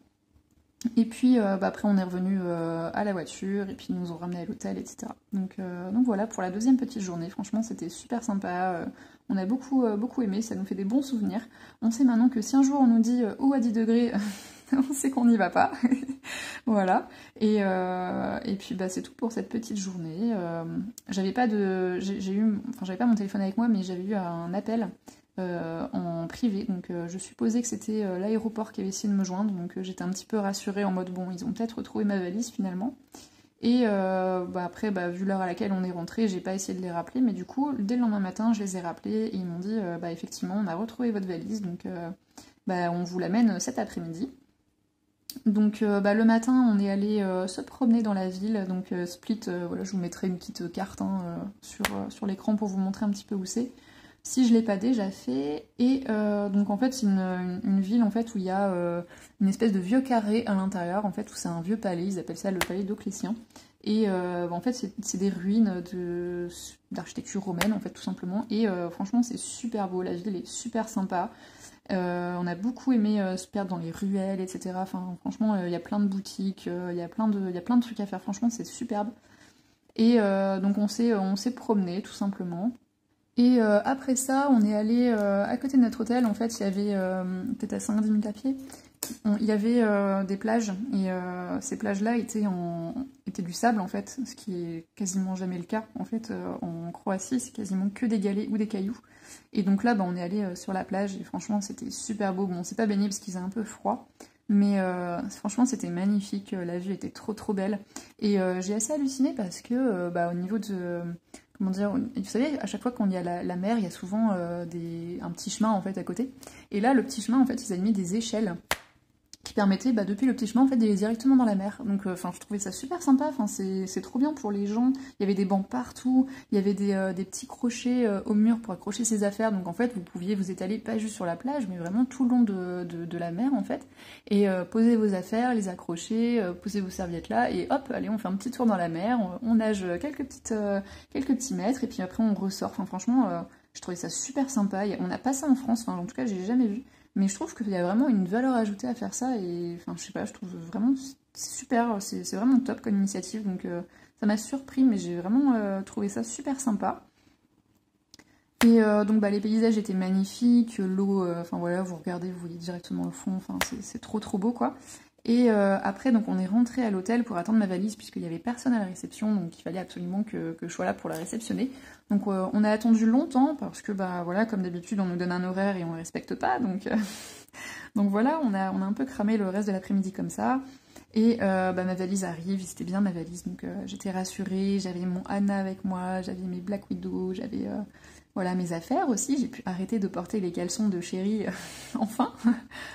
Et puis bah, après on est revenu à la voiture, et puis ils nous ont ramené à l'hôtel, etc. Donc voilà pour la deuxième petite journée, franchement c'était super sympa, on a beaucoup aimé, ça nous fait des bons souvenirs. On sait maintenant que si un jour on nous dit eau à 10 degrés, on sait qu'on n'y va pas. Voilà. Et puis bah, c'est tout pour cette petite journée. J'avais pas mon téléphone avec moi, mais j'avais eu un appel en privé. Donc je supposais que c'était l'aéroport qui avait essayé de me joindre. Donc j'étais un petit peu rassurée en mode bon, ils ont peut-être retrouvé ma valise finalement. Et bah, après, bah, vu l'heure à laquelle on est rentré, j'ai pas essayé de les rappeler. Mais du coup, dès le lendemain matin, je les ai rappelés et ils m'ont dit bah, effectivement, on a retrouvé votre valise. Donc bah, on vous l'amène cet après-midi. Donc bah, le matin on est allé se promener dans la ville, donc Split, voilà, je vous mettrai une petite carte hein, sur l'écran pour vous montrer un petit peu où c'est, si je l'ai pas déjà fait. Et donc en fait c'est une ville en fait où il y a une espèce de vieux carré à l'intérieur, en fait où c'est un vieux palais, ils appellent ça le palais Dioclétien. Et en fait c'est des ruines d'architecture romaine en fait tout simplement, et franchement c'est super beau, la ville est super sympa. On a beaucoup aimé se perdre dans les ruelles, etc. Enfin, franchement, il y a plein de boutiques, il y a plein de trucs à faire. Franchement, c'est superbe. Et donc, on s'est promené, tout simplement. Et après ça, on est allé à côté de notre hôtel. En fait, il y avait, peut-être à 5-10 minutes à pied, il y avait des plages. Et ces plages-là étaient du sable, en fait, ce qui est quasiment jamais le cas. En fait, en Croatie, c'est quasiment que des galets ou des cailloux. Et donc là, bah, on est allé sur la plage et franchement, c'était super beau. Bon, on s'est pas baigné parce qu'il faisait un peu froid, mais franchement, c'était magnifique. La vue était trop belle. Et j'ai assez halluciné parce que, bah, au niveau de... Comment dire, vous savez, à chaque fois qu'on y a la mer, il y a souvent un petit chemin en fait à côté. Et là, le petit chemin, en fait, ils avaient mis des échelles qui permettait bah, depuis le petit chemin en fait d'aller directement dans la mer. Donc je trouvais ça super sympa, c'est trop bien pour les gens. Il y avait des bancs partout, il y avait des petits crochets au mur pour accrocher ses affaires, donc en fait vous pouviez vous étaler pas juste sur la plage mais vraiment tout le long de la mer en fait, et poser vos affaires, les accrocher, poser vos serviettes là, et hop, allez, on fait un petit tour dans la mer, on nage quelques petits mètres et puis après on ressort. Enfin franchement je trouvais ça super sympa. On n'a pas ça en France, enfin en tout cas j'ai jamais vu. Mais je trouve qu'il y a vraiment une valeur ajoutée à faire ça, et enfin je sais pas, je trouve vraiment super, c'est vraiment top comme initiative, donc ça m'a surpris, mais j'ai vraiment trouvé ça super sympa. Et donc bah, les paysages étaient magnifiques, l'eau, enfin voilà, vous regardez, vous voyez directement le fond, enfin c'est trop beau quoi. Et après, donc on est rentré à l'hôtel pour attendre ma valise, puisqu'il n'y avait personne à la réception, donc il fallait absolument que je sois là pour la réceptionner. Donc on a attendu longtemps, parce que bah voilà, comme d'habitude, on nous donne un horaire et on ne le respecte pas, donc, donc voilà, on a un peu cramé le reste de l'après-midi comme ça. Et bah, ma valise arrive, c'était bien ma valise, donc j'étais rassurée, j'avais mon Anna avec moi, j'avais mes Black Widow, j'avais voilà, mes affaires aussi, j'ai pu arrêter de porter les caleçons de chérie, enfin,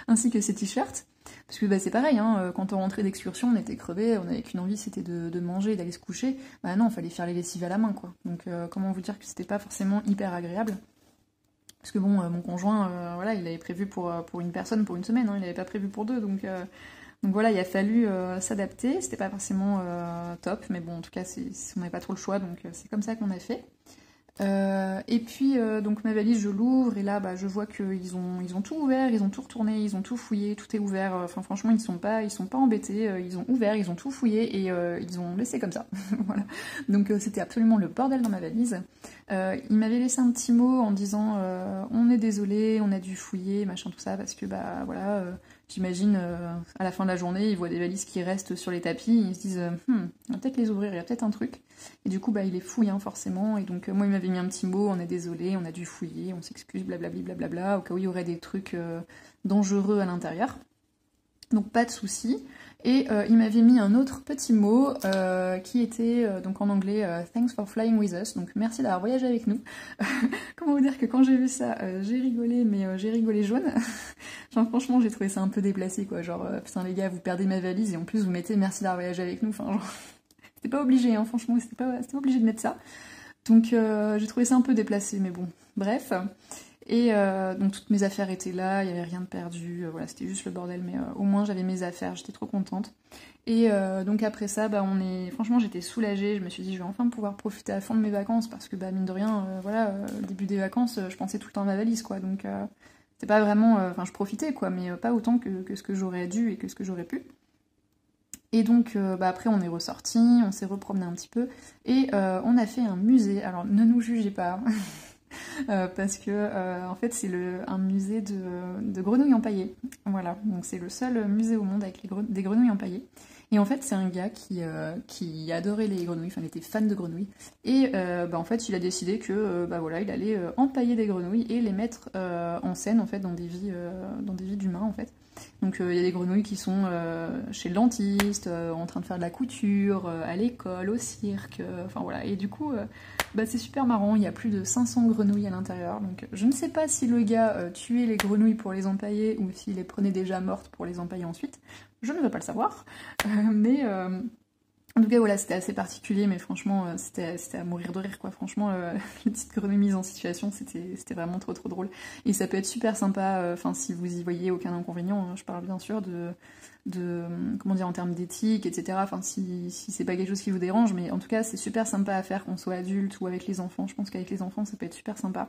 ainsi que ses t-shirts. Parce que bah, c'est pareil, hein, quand on rentrait d'excursion, on était crevés, on avait qu'une envie, c'était de manger et d'aller se coucher. Bah non, il fallait faire les lessives à la main, quoi. Donc comment vous dire que c'était pas forcément hyper agréable. Parce que bon, mon conjoint, voilà, il avait prévu pour une personne pour une semaine, hein, il n'avait pas prévu pour deux, donc voilà, il a fallu s'adapter. C'était pas forcément top, mais bon, en tout cas, on n'avait pas trop le choix, donc c'est comme ça qu'on a fait. Et puis donc ma valise je l'ouvre et là bah, je vois qu'ils ont tout ouvert, ils ont tout retourné, ils ont tout fouillé, tout est ouvert, enfin franchement ils sont pas embêtés, ils ont ouvert, ils ont tout fouillé et ils ont laissé comme ça. Voilà. Donc c'était absolument le bordel dans ma valise. Ils m'avaient laissé un petit mot en disant on est désolé, on a dû fouiller, machin tout ça, parce que bah voilà, j'imagine à la fin de la journée ils voient des valises qui restent sur les tapis, ils se disent on va peut-être les ouvrir, il y a peut-être un truc. Et du coup bah ils les fouillent hein, forcément, et donc moi il m'avait mis un petit mot, on est désolé, on a dû fouiller, on s'excuse, blablabli, blablabla, au cas où il y aurait des trucs dangereux à l'intérieur. Donc pas de souci. Et il m'avait mis un autre petit mot qui était donc en anglais Thanks for flying with us, donc merci d'avoir voyagé avec nous. Comment vous dire que quand j'ai vu ça, j'ai rigolé, mais j'ai rigolé jaune. Genre franchement j'ai trouvé ça un peu déplacé quoi, genre putain les gars vous perdez ma valise et en plus vous mettez merci d'avoir voyagé avec nous, enfin genre c'était pas obligé hein, franchement c'était pas obligé de mettre ça. Donc j'ai trouvé ça un peu déplacé mais bon, bref. Et donc toutes mes affaires étaient là, il n'y avait rien de perdu, voilà c'était juste le bordel mais au moins j'avais mes affaires, j'étais trop contente. Et donc après ça, bah franchement j'étais soulagée, je me suis dit je vais enfin pouvoir profiter à fond de mes vacances parce que bah mine de rien, voilà, le début des vacances, je pensais tout le temps à ma valise quoi, donc c'était pas vraiment, enfin je profitais quoi, mais pas autant que ce que j'aurais dû et que ce que j'aurais pu. Et donc bah après on est ressorti, on s'est repromené un petit peu et on a fait un musée, alors ne nous jugez pas. Parce que en fait c'est un musée de grenouilles empaillées. Voilà, donc c'est le seul musée au monde avec des grenouilles empaillées. Et en fait c'est un gars qui adorait les grenouilles, enfin il était fan de grenouilles. Et bah, en fait il a décidé que bah, voilà, il allait empailler des grenouilles et les mettre en scène en fait dans des vies d'humains en fait. Donc il y a des grenouilles qui sont chez le dentiste, en train de faire de la couture, à l'école, au cirque, enfin voilà. Et du coup, bah, c'est super marrant, il y a plus de 500 grenouilles à l'intérieur. Donc je ne sais pas si le gars tuait les grenouilles pour les empailler ou s'il les prenait déjà mortes pour les empailler ensuite. Je ne veux pas le savoir. Mais en tout cas voilà, c'était assez particulier, mais franchement c'était à mourir de rire quoi. Franchement les petites grenouilles mises en situation, c'était vraiment trop drôle. Et ça peut être super sympa, enfin si vous y voyez aucun inconvénient, hein, je parle bien sûr de comment dire en termes d'éthique, etc. Enfin si c'est pas quelque chose qui vous dérange, mais en tout cas c'est super sympa à faire qu'on soit adulte ou avec les enfants. Je pense qu'avec les enfants ça peut être super sympa.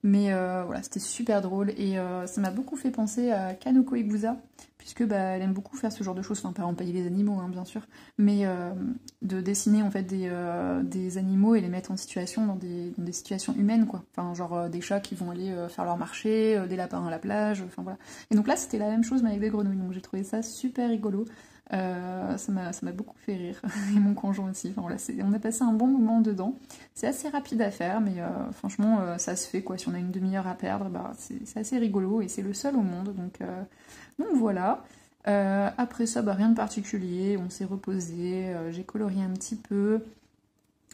Mais voilà, c'était super drôle et ça m'a beaucoup fait penser à Kanoko Igusa, puisque bah, elle aime beaucoup faire ce genre de choses, enfin pas empailler les animaux hein, bien sûr, mais de dessiner en fait des animaux et les mettre en situation dans des situations humaines quoi. Enfin genre des chats qui vont aller faire leur marché, des lapins à la plage, enfin voilà. Et donc là c'était la même chose mais avec des grenouilles, donc j'ai trouvé ça super rigolo. Ça m'a beaucoup fait rire, et mon conjoint aussi. Enfin, voilà, on a passé un bon moment dedans. C'est assez rapide à faire, mais franchement, ça se fait quoi. Si on a une demi-heure à perdre, bah, c'est assez rigolo et c'est le seul au monde. Donc voilà. Après ça, bah, rien de particulier. On s'est reposé, j'ai colorié un petit peu.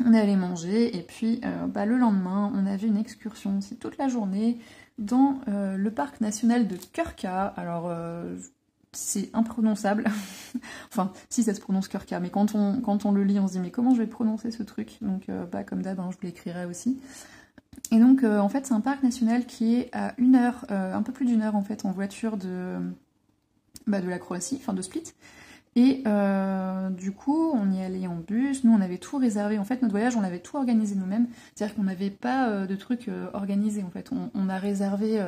On est allé manger et puis bah, le lendemain, on avait une excursion aussi toute la journée dans le parc national de Krka. Alors c'est imprononçable. Enfin, si ça se prononce Krka, mais quand on le lit, on se dit mais comment je vais prononcer ce truc? Donc bah, comme d'hab, hein, je vous l'écrirai aussi. Et donc en fait c'est un parc national qui est à 1 heure, un peu plus d'1 heure en fait en voiture de la Croatie, enfin de Split. Et du coup, on y allait en bus, nous on avait tout réservé, en fait notre voyage on l'avait tout organisé nous-mêmes, c'est-à-dire qu'on n'avait pas de trucs organisés en fait, on a réservé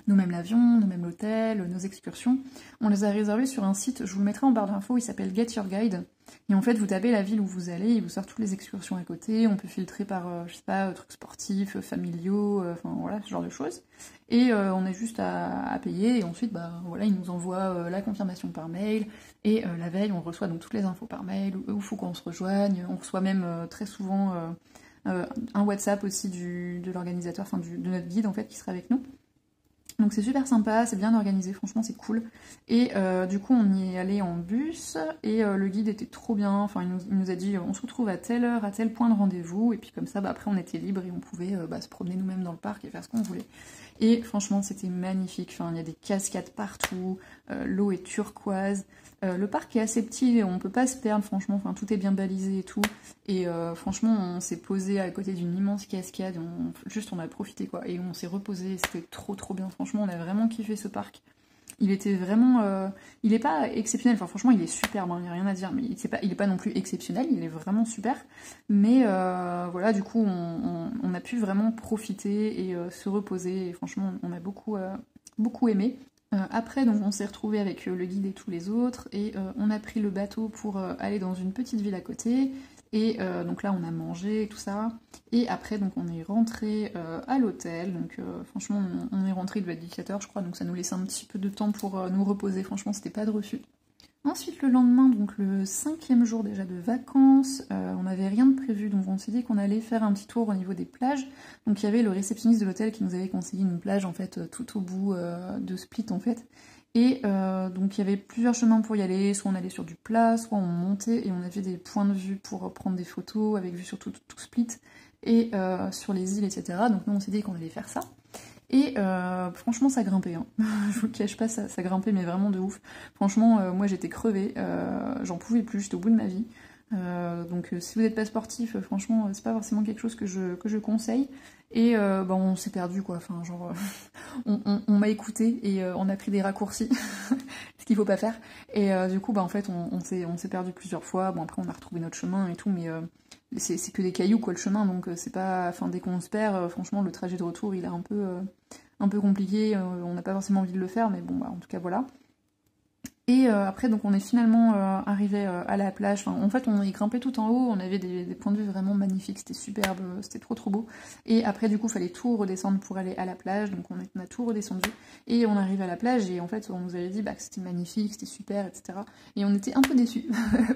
nous-mêmes l'avion, nous-mêmes l'hôtel, nos excursions, on les a réservés sur un site, je vous le mettrai en barre d'infos, il s'appelle Get Your Guide, et en fait vous tapez la ville où vous allez, il vous sort toutes les excursions à côté, on peut filtrer par, je sais pas, trucs sportifs, familiaux, enfin voilà, ce genre de choses. Et on a juste à payer et ensuite bah voilà ils nous envoient la confirmation par mail et la veille on reçoit donc toutes les infos par mail, où il faut qu'on se rejoigne, on reçoit même très souvent un WhatsApp aussi de l'organisateur, enfin de notre guide en fait qui sera avec nous. Donc c'est super sympa, c'est bien organisé, franchement c'est cool. Et du coup on y est allé en bus et le guide était trop bien, enfin il nous a dit on se retrouve à telle heure, à tel point de rendez-vous, et puis comme ça bah, après on était libre et on pouvait se promener nous-mêmes dans le parc et faire ce qu'on voulait. Et franchement c'était magnifique, enfin, il y a des cascades partout, l'eau est turquoise, le parc est assez petit, on peut pas se perdre franchement, enfin, tout est bien balisé et tout. Et franchement on s'est posé à côté d'une immense cascade, on a profité quoi, et on s'est reposé, c'était trop bien, franchement on a vraiment kiffé ce parc. Il était vraiment... il est pas exceptionnel, enfin franchement il est superbe, il n'y a rien à dire, mais il est pas non plus exceptionnel, il est vraiment super. Mais voilà, du coup on a pu vraiment profiter et se reposer, et franchement on a beaucoup aimé. Après donc on s'est retrouvés avec le guide et tous les autres, et on a pris le bateau pour aller dans une petite ville à côté. Et donc là on a mangé et tout ça, et après donc on est rentré à l'hôtel, donc franchement on est rentré, il devait être 17h je crois, donc ça nous laissait un petit peu de temps pour nous reposer, franchement c'était pas de refus. Ensuite le lendemain, donc le 5e jour déjà de vacances, on n'avait rien de prévu, donc on s'est dit qu'on allait faire un petit tour au niveau des plages. Donc il y avait le réceptionniste de l'hôtel qui nous avait conseillé une plage en fait tout au bout de Split en fait. Et donc il y avait plusieurs chemins pour y aller, soit on allait sur du plat, soit on montait et on avait des points de vue pour prendre des photos avec vue sur tout Split et sur les îles, etc. Donc nous on s'est dit qu'on allait faire ça. Et franchement ça grimpait, hein. Je vous le cache pas, ça grimpait mais vraiment de ouf. Franchement moi j'étais crevée, j'en pouvais plus, j'étais au bout de ma vie. Donc si vous n'êtes pas sportif, franchement c'est pas forcément quelque chose que je conseille. Et bah, on s'est perdu quoi, enfin genre on m'a écouté et on a pris des raccourcis, ce qu'il faut pas faire. Et du coup bah en fait on s'est perdu plusieurs fois. Bon après on a retrouvé notre chemin et tout, mais c'est que des cailloux quoi le chemin, donc c'est pas. Enfin dès qu'on se perd, franchement le trajet de retour il est un peu compliqué, on n'a pas forcément envie de le faire, mais bon bah en tout cas voilà. Et après, donc on est finalement arrivé à la plage. Enfin, en fait, on y grimpait tout en haut, on avait des points de vue vraiment magnifiques, c'était superbe, c'était trop beau. Et après, du coup, il fallait tout redescendre pour aller à la plage, donc on a tout redescendu. Et on arrive à la plage, et en fait, on nous avait dit bah, que c'était magnifique, c'était super, etc. Et on était un peu déçus,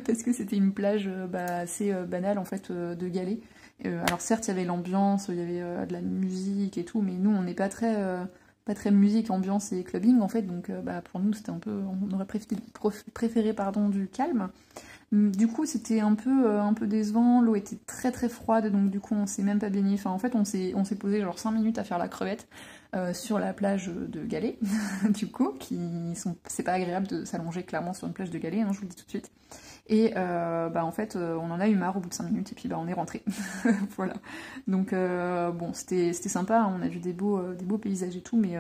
parce que c'était une plage assez banale, en fait, de galets. Alors certes, il y avait l'ambiance, il y avait de la musique et tout, mais nous, on n'est pas très musique, ambiance et clubbing en fait, donc bah, pour nous c'était un peu, on aurait préféré pardon, du calme. Du coup c'était un peu décevant, l'eau était très froide, donc du coup on s'est même pas baigné, enfin en fait on s'est posé genre 5 minutes à faire la crevette sur la plage de galets, du coup, c'est pas agréable de s'allonger clairement sur une plage de galets, hein, je vous le dis tout de suite. Et bah en fait on en a eu marre au bout de 5 minutes et puis bah on est rentré. Voilà. Donc bon c'était sympa, hein, on a vu des beaux paysages et tout, mais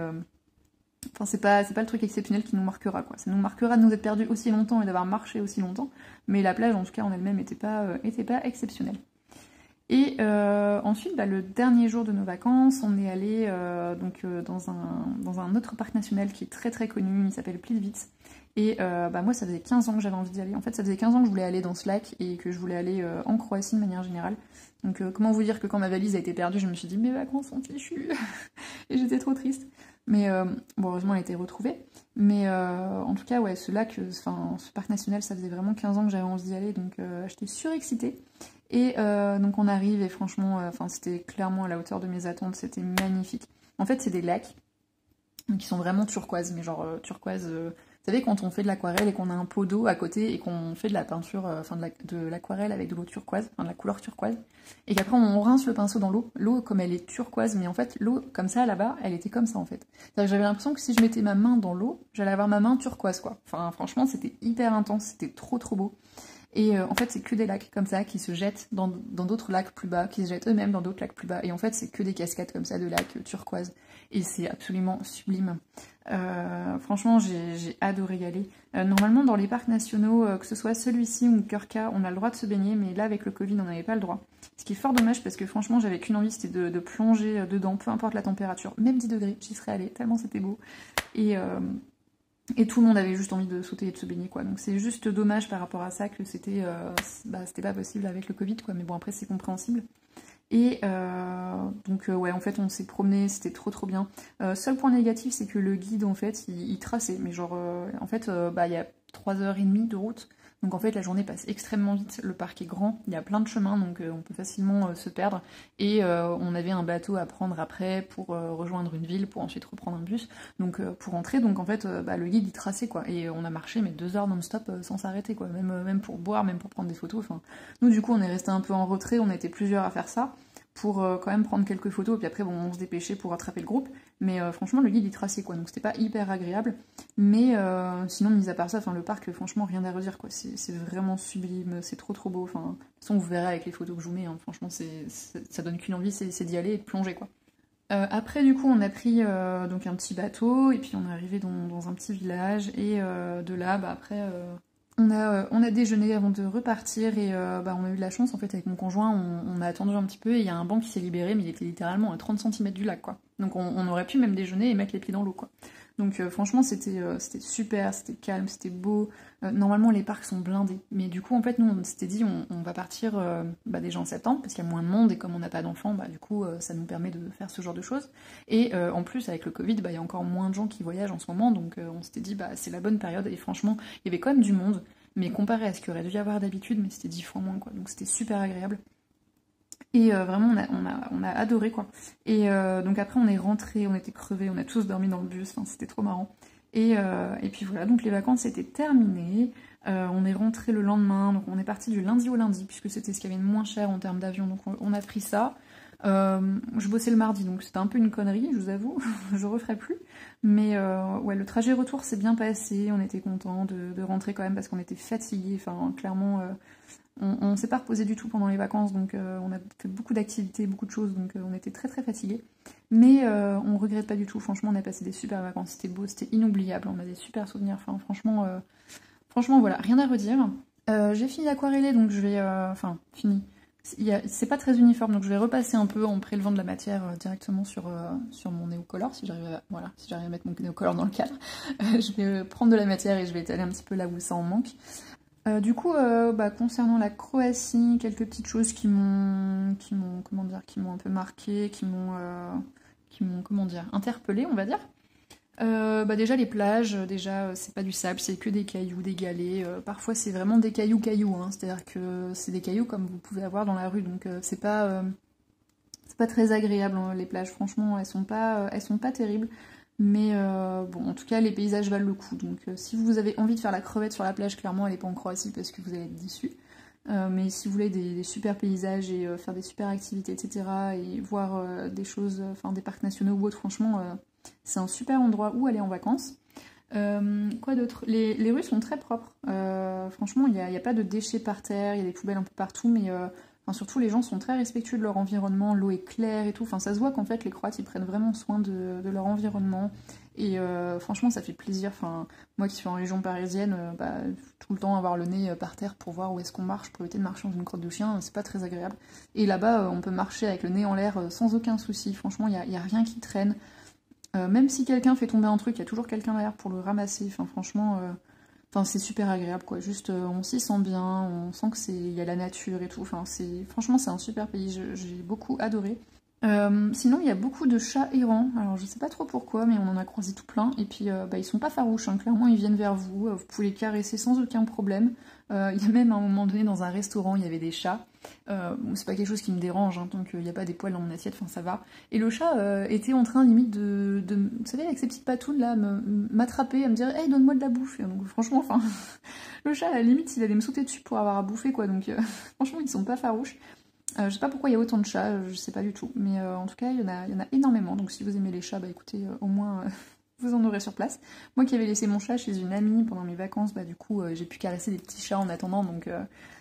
enfin c'est pas le truc exceptionnel qui nous marquera quoi. Ça nous marquera de nous être perdus aussi longtemps et d'avoir marché aussi longtemps, mais la plage en tout cas en elle-même était pas exceptionnelle. Et ensuite, bah, le dernier jour de nos vacances, on est allé dans un autre parc national qui est très connu, il s'appelle Plitvice. Et bah, moi, ça faisait 15 ans que j'avais envie d'y aller. En fait, ça faisait 15 ans que je voulais aller dans ce lac et que je voulais aller en Croatie de manière générale. Donc comment vous dire que quand ma valise a été perdue, je me suis dit mes vacances sont fichues. Et j'étais trop triste. Mais bon, heureusement, elle a été retrouvée. Mais en tout cas, ouais, ce lac, ce parc national, ça faisait vraiment 15 ans que j'avais envie d'y aller. Donc j'étais surexcitée. Et donc on arrive et franchement, c'était clairement à la hauteur de mes attentes, c'était magnifique. En fait, c'est des lacs qui sont vraiment turquoises, mais genre turquoise. Vous savez, quand on fait de l'aquarelle et qu'on a un pot d'eau à côté et qu'on fait de la peinture, de l'aquarelle avec de l'eau turquoise, de la couleur turquoise, et qu'après on rince le pinceau dans l'eau. L'eau, comme elle est turquoise, mais en fait, l'eau comme ça là-bas, elle était comme ça en fait. C'est-à-dire que j'avais l'impression que si je mettais ma main dans l'eau, j'allais avoir ma main turquoise quoi. Enfin, franchement, c'était hyper intense, c'était trop beau. Et en fait, c'est que des lacs comme ça qui se jettent dans d'autres lacs plus bas, qui se jettent eux-mêmes dans d'autres lacs plus bas. Et en fait, c'est que des cascades comme ça de lacs turquoise. Et c'est absolument sublime. Franchement, j'ai adoré y aller. Normalement, dans les parcs nationaux, que ce soit celui-ci ou Krka, on a le droit de se baigner, mais là, avec le Covid, on n'avait pas le droit. Ce qui est fort dommage parce que franchement, j'avais qu'une envie, c'était de plonger dedans, peu importe la température. Même 10 degrés, j'y serais allée, tellement c'était beau. Et tout le monde avait juste envie de sauter et de se baigner quoi. Donc c'est juste dommage par rapport à ça que c'était pas possible avec le Covid quoi. Mais bon après c'est compréhensible. Et donc ouais en fait on s'est promené, c'était trop bien. Seul point négatif c'est que le guide en fait il traçait. Mais genre en fait il y a 3h30 de route. Donc en fait la journée passe extrêmement vite, le parc est grand, il y a plein de chemins donc on peut facilement se perdre. Et on avait un bateau à prendre après pour rejoindre une ville, pour ensuite reprendre un bus, donc pour rentrer. Donc en fait le guide il traçait quoi. Et on a marché mais 2 heures non-stop sans s'arrêter quoi, même pour boire, même pour prendre des photos. Enfin, nous du coup on est resté un peu en retrait, on était plusieurs à faire ça pour quand même prendre quelques photos, et puis après bon, on se dépêchait pour rattraper le groupe, mais franchement le guide il traçait quoi, donc c'était pas hyper agréable, mais sinon mis à part ça, le parc franchement rien à redire quoi, c'est vraiment sublime, c'est trop beau, de toute façon vous verrez avec les photos que je vous mets, hein, franchement ça donne qu'une envie, c'est d'y aller et de plonger quoi. Après du coup on a pris donc un petit bateau, et puis on est arrivé dans un petit village, et de là après... On a déjeuné avant de repartir, et on a eu de la chance en fait avec mon conjoint, on a attendu un petit peu et il y a un banc qui s'est libéré, mais il était littéralement à 30 cm du lac quoi. Donc on aurait pu même déjeuner et mettre les pieds dans l'eau quoi. Donc franchement c'était super, c'était calme, c'était beau. Normalement les parcs sont blindés, mais du coup en fait nous on s'était dit on va partir déjà en septembre parce qu'il y a moins de monde, et comme on n'a pas d'enfants, du coup ça nous permet de faire ce genre de choses. Et en plus avec le Covid il y a encore moins de gens qui voyagent en ce moment, donc on s'était dit c'est la bonne période, et franchement il y avait quand même du monde, mais comparé à ce qu'il aurait dû y avoir d'habitude, mais c'était 10 fois moins quoi, donc c'était super agréable. Et vraiment on a adoré quoi. Et donc après on est rentré, on était crevés, on a tous dormi dans le bus, c'était trop marrant. Et puis voilà, donc les vacances étaient terminées. On est rentré le lendemain, donc on est parti du lundi au lundi, puisque c'était ce qu'il y avait de moins cher en termes d'avion, donc on a pris ça. Je bossais le mardi, donc c'était un peu une connerie, je vous avoue, je referai plus. Mais ouais, le trajet retour s'est bien passé, on était contents de rentrer quand même parce qu'on était fatigués, enfin clairement, on s'est pas reposé du tout pendant les vacances, donc on a fait beaucoup d'activités, beaucoup de choses, donc on était très très fatigués. Mais on regrette pas du tout, franchement on a passé des super vacances, c'était beau, c'était inoubliable, on a des super souvenirs, enfin franchement voilà, rien à redire. J'ai fini d'aquareller, donc je vais, enfin fini. C'est pas très uniforme, donc je vais repasser un peu en prélevant de la matière directement sur mon néocolor, si j'arrive à mettre mon néocolor dans le cadre. Je vais prendre de la matière et je vais étaler un petit peu là où ça en manque. Du coup, concernant la Croatie, quelques petites choses qui m'ont un peu marqué, qui m'ont interpellée, on va dire. Déjà les plages, c'est pas du sable, c'est que des cailloux, des galets. Parfois c'est vraiment des cailloux, hein, c'est-à-dire que c'est des cailloux comme vous pouvez avoir dans la rue, donc c'est pas très agréable hein, les plages. Franchement, elles sont pas terribles. Mais bon, en tout cas, les paysages valent le coup. Donc si vous avez envie de faire la crevette sur la plage, clairement, elle n'est pas en Croatie parce que vous allez être déçus. Mais si vous voulez des super paysages et faire des super activités, etc., et voir des choses, enfin des parcs nationaux ou autres, franchement, c'est un super endroit où aller en vacances. Quoi d'autre? Les rues sont très propres. Franchement, il n'y a pas de déchets par terre, il y a des poubelles un peu partout, mais surtout les gens sont très respectueux de leur environnement, l'eau est claire et tout. Enfin, ça se voit qu'en fait les Croates ils prennent vraiment soin de leur environnement. Et franchement, ça fait plaisir. Enfin, moi qui suis en région parisienne, tout le temps avoir le nez par terre pour voir où est-ce qu'on marche, pour éviter de marcher dans une crotte de chien, c'est pas très agréable. Et là-bas, on peut marcher avec le nez en l'air sans aucun souci. Franchement, il y a rien qui traîne. Même si quelqu'un fait tomber un truc, il y a toujours quelqu'un derrière pour le ramasser. Enfin, franchement, c'est super agréable, quoi. Juste, on s'y sent bien, on sent que il y a la nature et tout. Enfin, franchement, c'est un super pays. J'ai beaucoup adoré. Sinon, il y a beaucoup de chats errants. Alors, je sais pas trop pourquoi, mais on en a croisé tout plein. Et puis, ils sont pas farouches. Hein. Clairement, ils viennent vers vous. Vous pouvez les caresser sans aucun problème. Il y a même à un moment donné, dans un restaurant, il y avait des chats. Bon, c'est pas quelque chose qui me dérange, hein, tant qu'il n'y a pas des poils dans mon assiette, enfin ça va. Et le chat était en train limite vous savez, avec ses petites patounes là, m'attraper, à me dire hey, donne-moi de la bouffe. Et donc franchement, enfin, le chat à la limite, il allait me sauter dessus pour avoir à bouffer quoi. Donc franchement, ils sont pas farouches. Je sais pas pourquoi il y a autant de chats, je sais pas du tout. Mais en tout cas, il y en a énormément. Donc si vous aimez les chats, écoutez, au moins. Vous en aurez sur place. Moi qui avais laissé mon chat chez une amie pendant mes vacances, du coup j'ai pu caresser des petits chats en attendant, donc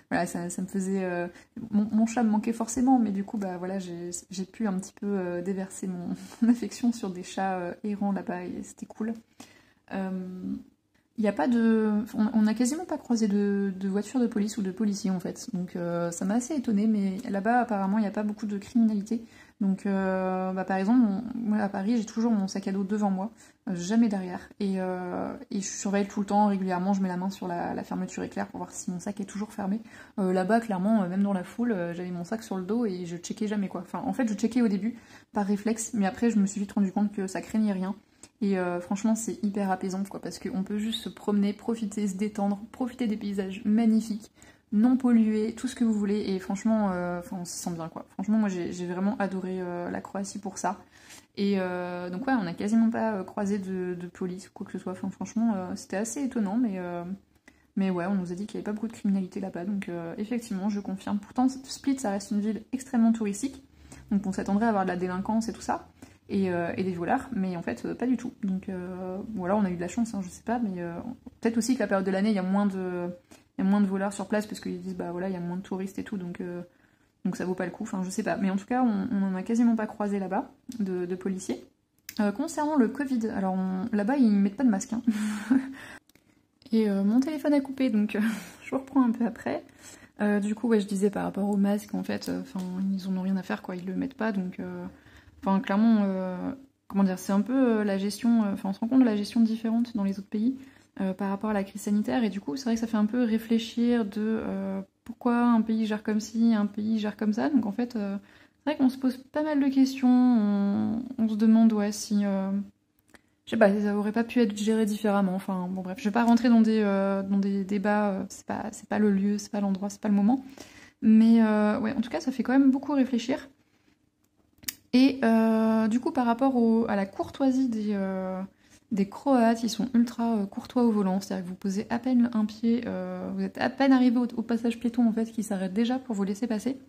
voilà, ça me faisait... Mon chat me manquait forcément, mais du coup voilà, j'ai pu un petit peu déverser mon affection sur des chats errants là-bas, et c'était cool. Il y a pas de... On n'a quasiment pas croisé de voitures de police ou de policiers en fait, donc ça m'a assez étonnée, mais là-bas apparemment il n'y a pas beaucoup de criminalité. Donc par exemple, moi à Paris j'ai toujours mon sac à dos devant moi, jamais derrière, et je surveille tout le temps, régulièrement, je mets la main sur la fermeture éclair pour voir si mon sac est toujours fermé. Là-bas clairement, même dans la foule, j'avais mon sac sur le dos et je checkais jamais quoi. Enfin en fait je checkais au début par réflexe, mais après je me suis vite rendu compte que ça craignait rien. Et franchement c'est hyper apaisant quoi, parce qu'on peut juste se promener, profiter, se détendre, profiter des paysages magnifiques, non pollués, tout ce que vous voulez, et franchement on s'y sent bien quoi. Franchement moi j'ai vraiment adoré la Croatie pour ça. Et donc ouais, on n'a quasiment pas croisé de police ou quoi que ce soit, enfin franchement c'était assez étonnant, mais ouais, on nous a dit qu'il n'y avait pas beaucoup de criminalité là-bas, donc effectivement je confirme. Pourtant Split ça reste une ville extrêmement touristique, donc on s'attendrait à avoir de la délinquance et tout ça, et des voleurs, mais en fait pas du tout. Donc voilà, on a eu de la chance, hein, je sais pas, mais peut-être aussi que la période de l'année il y a moins de voleurs sur place parce qu'ils disent voilà il y a moins de touristes et tout, donc ça vaut pas le coup, enfin je sais pas. Mais en tout cas on en a quasiment pas croisé là-bas de policiers. Concernant le Covid, alors là-bas ils mettent pas de masque, hein. Et mon téléphone a coupé, donc je vous reprends un peu après. Du coup ouais, je disais par rapport au masque, en fait ils en ont rien à faire quoi, ils le mettent pas, donc clairement comment dire, c'est un peu la gestion, on se rend compte de la gestion différente dans les autres pays par rapport à la crise sanitaire, et du coup c'est vrai que ça fait un peu réfléchir de pourquoi un pays gère comme ci, un pays gère comme ça. Donc en fait c'est vrai qu'on se pose pas mal de questions, on se demande si je sais pas, ça aurait pas pu être géré différemment. Enfin bon bref, je vais pas rentrer dans des débats, c'est pas le lieu, c'est pas l'endroit, c'est pas le moment, mais ouais, en tout cas ça fait quand même beaucoup réfléchir. Et du coup par rapport à la courtoisie Des Croates, ils sont ultra courtois au volant, c'est-à-dire que vous posez à peine un pied, vous êtes à peine arrivé au passage piéton en fait, qui s'arrête déjà pour vous laisser passer.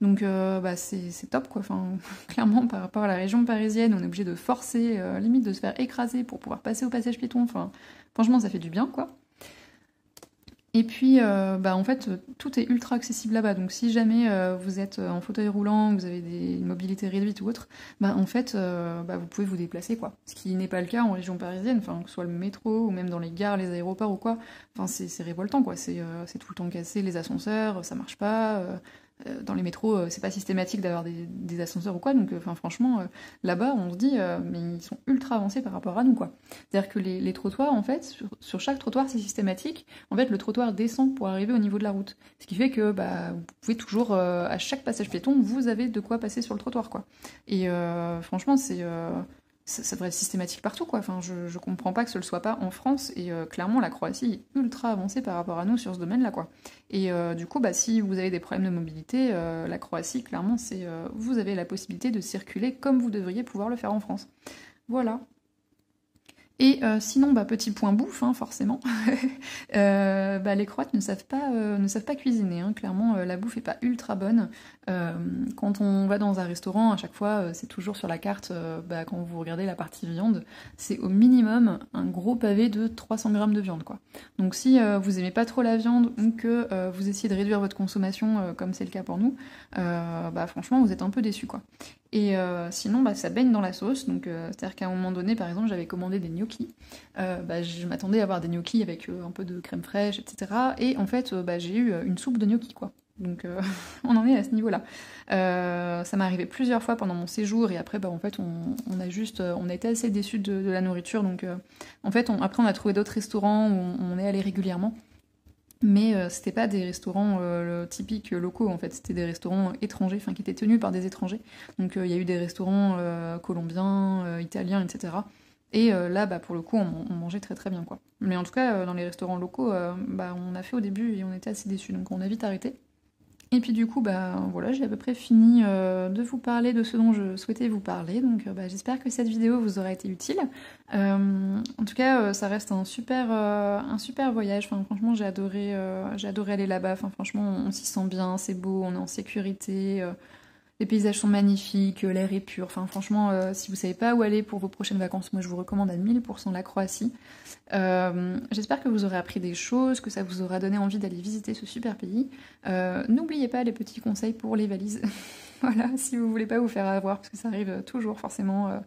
Donc bah, c'est top quoi, enfin, clairement par rapport à la région parisienne, on est obligé de forcer, limite de se faire écraser pour pouvoir passer au passage piéton, enfin franchement ça fait du bien quoi. Et puis, bah, en fait, tout est ultra accessible là-bas. Donc, si jamais vous êtes en fauteuil roulant, vous avez une mobilité réduite ou autre, bah, en fait, bah, vous pouvez vous déplacer, quoi. Ce qui n'est pas le cas en région parisienne, enfin, que ce soit le métro ou même dans les gares, les aéroports ou quoi. Enfin, c'est révoltant, quoi. C'est tout le temps cassé, les ascenseurs, ça marche pas. Dans les métros, c'est pas systématique d'avoir des ascenseurs ou quoi, donc enfin franchement, là-bas, on se dit, mais ils sont ultra avancés par rapport à nous, quoi. C'est-à-dire que les trottoirs, en fait, sur chaque trottoir, c'est systématique. En fait, le trottoir descend pour arriver au niveau de la route. Ce qui fait que bah, vous pouvez toujours, à chaque passage piéton, vous avez de quoi passer sur le trottoir, quoi. Et franchement, ça devrait être systématique partout, quoi. Enfin, je comprends pas que ce le soit pas en France, et clairement, la Croatie est ultra avancée par rapport à nous sur ce domaine-là, quoi. Et du coup, bah, si vous avez des problèmes de mobilité, la Croatie, clairement, vous avez la possibilité de circuler comme vous devriez pouvoir le faire en France. Voilà. Et sinon, bah, petit point bouffe, hein, forcément, bah, les Croates ne savent pas cuisiner, hein. Clairement, la bouffe est pas ultra bonne. Quand on va dans un restaurant, à chaque fois, c'est toujours sur la carte, bah, quand vous regardez la partie viande, c'est au minimum un gros pavé de 300 grammes de viande, quoi. Donc si vous aimez pas trop la viande ou que vous essayez de réduire votre consommation, comme c'est le cas pour nous, bah, franchement, vous êtes un peu déçus, quoi. Et sinon, bah, ça baigne dans la sauce, donc c'est-à-dire qu'à un moment donné, par exemple, j'avais commandé des gnocchis. Bah, je m'attendais à avoir des gnocchis avec un peu de crème fraîche, etc. Et en fait, bah, j'ai eu une soupe de gnocchis, quoi. Donc on en est à ce niveau-là. Ça m'est arrivé plusieurs fois pendant mon séjour et après, bah, en fait, on a été assez déçus de la nourriture. Donc en fait, après, on a trouvé d'autres restaurants où on est allé régulièrement. Mais c'était pas des restaurants typiques locaux en fait, c'était des restaurants étrangers, enfin qui étaient tenus par des étrangers. Donc il y a eu des restaurants colombiens, italiens, etc. Et là, bah, pour le coup, on mangeait très très bien quoi. Mais en tout cas, dans les restaurants locaux, bah, on a fait au début et on était assez déçus, donc on a vite arrêté. Et puis du coup, bah voilà, j'ai à peu près fini de vous parler de ce dont je souhaitais vous parler. Donc bah, j'espère que cette vidéo vous aura été utile. En tout cas, ça reste un super voyage. Enfin, franchement, j'ai adoré aller là-bas. Enfin, franchement, on s'y sent bien, c'est beau, on est en sécurité. Les paysages sont magnifiques, l'air est pur. Enfin, franchement, si vous savez pas où aller pour vos prochaines vacances, moi je vous recommande à 1000% la Croatie. J'espère que vous aurez appris des choses, que ça vous aura donné envie d'aller visiter ce super pays. N'oubliez pas les petits conseils pour les valises. Voilà, si vous voulez pas vous faire avoir, parce que ça arrive toujours forcément.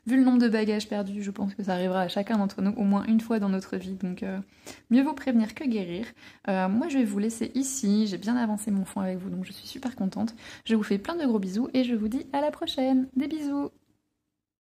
Vu le nombre de bagages perdus, je pense que ça arrivera à chacun d'entre nous au moins une fois dans notre vie, donc mieux vaut prévenir que guérir. Moi je vais vous laisser ici, j'ai bien avancé mon fond avec vous, donc je suis super contente. Je vous fais plein de gros bisous et je vous dis à la prochaine. Des bisous!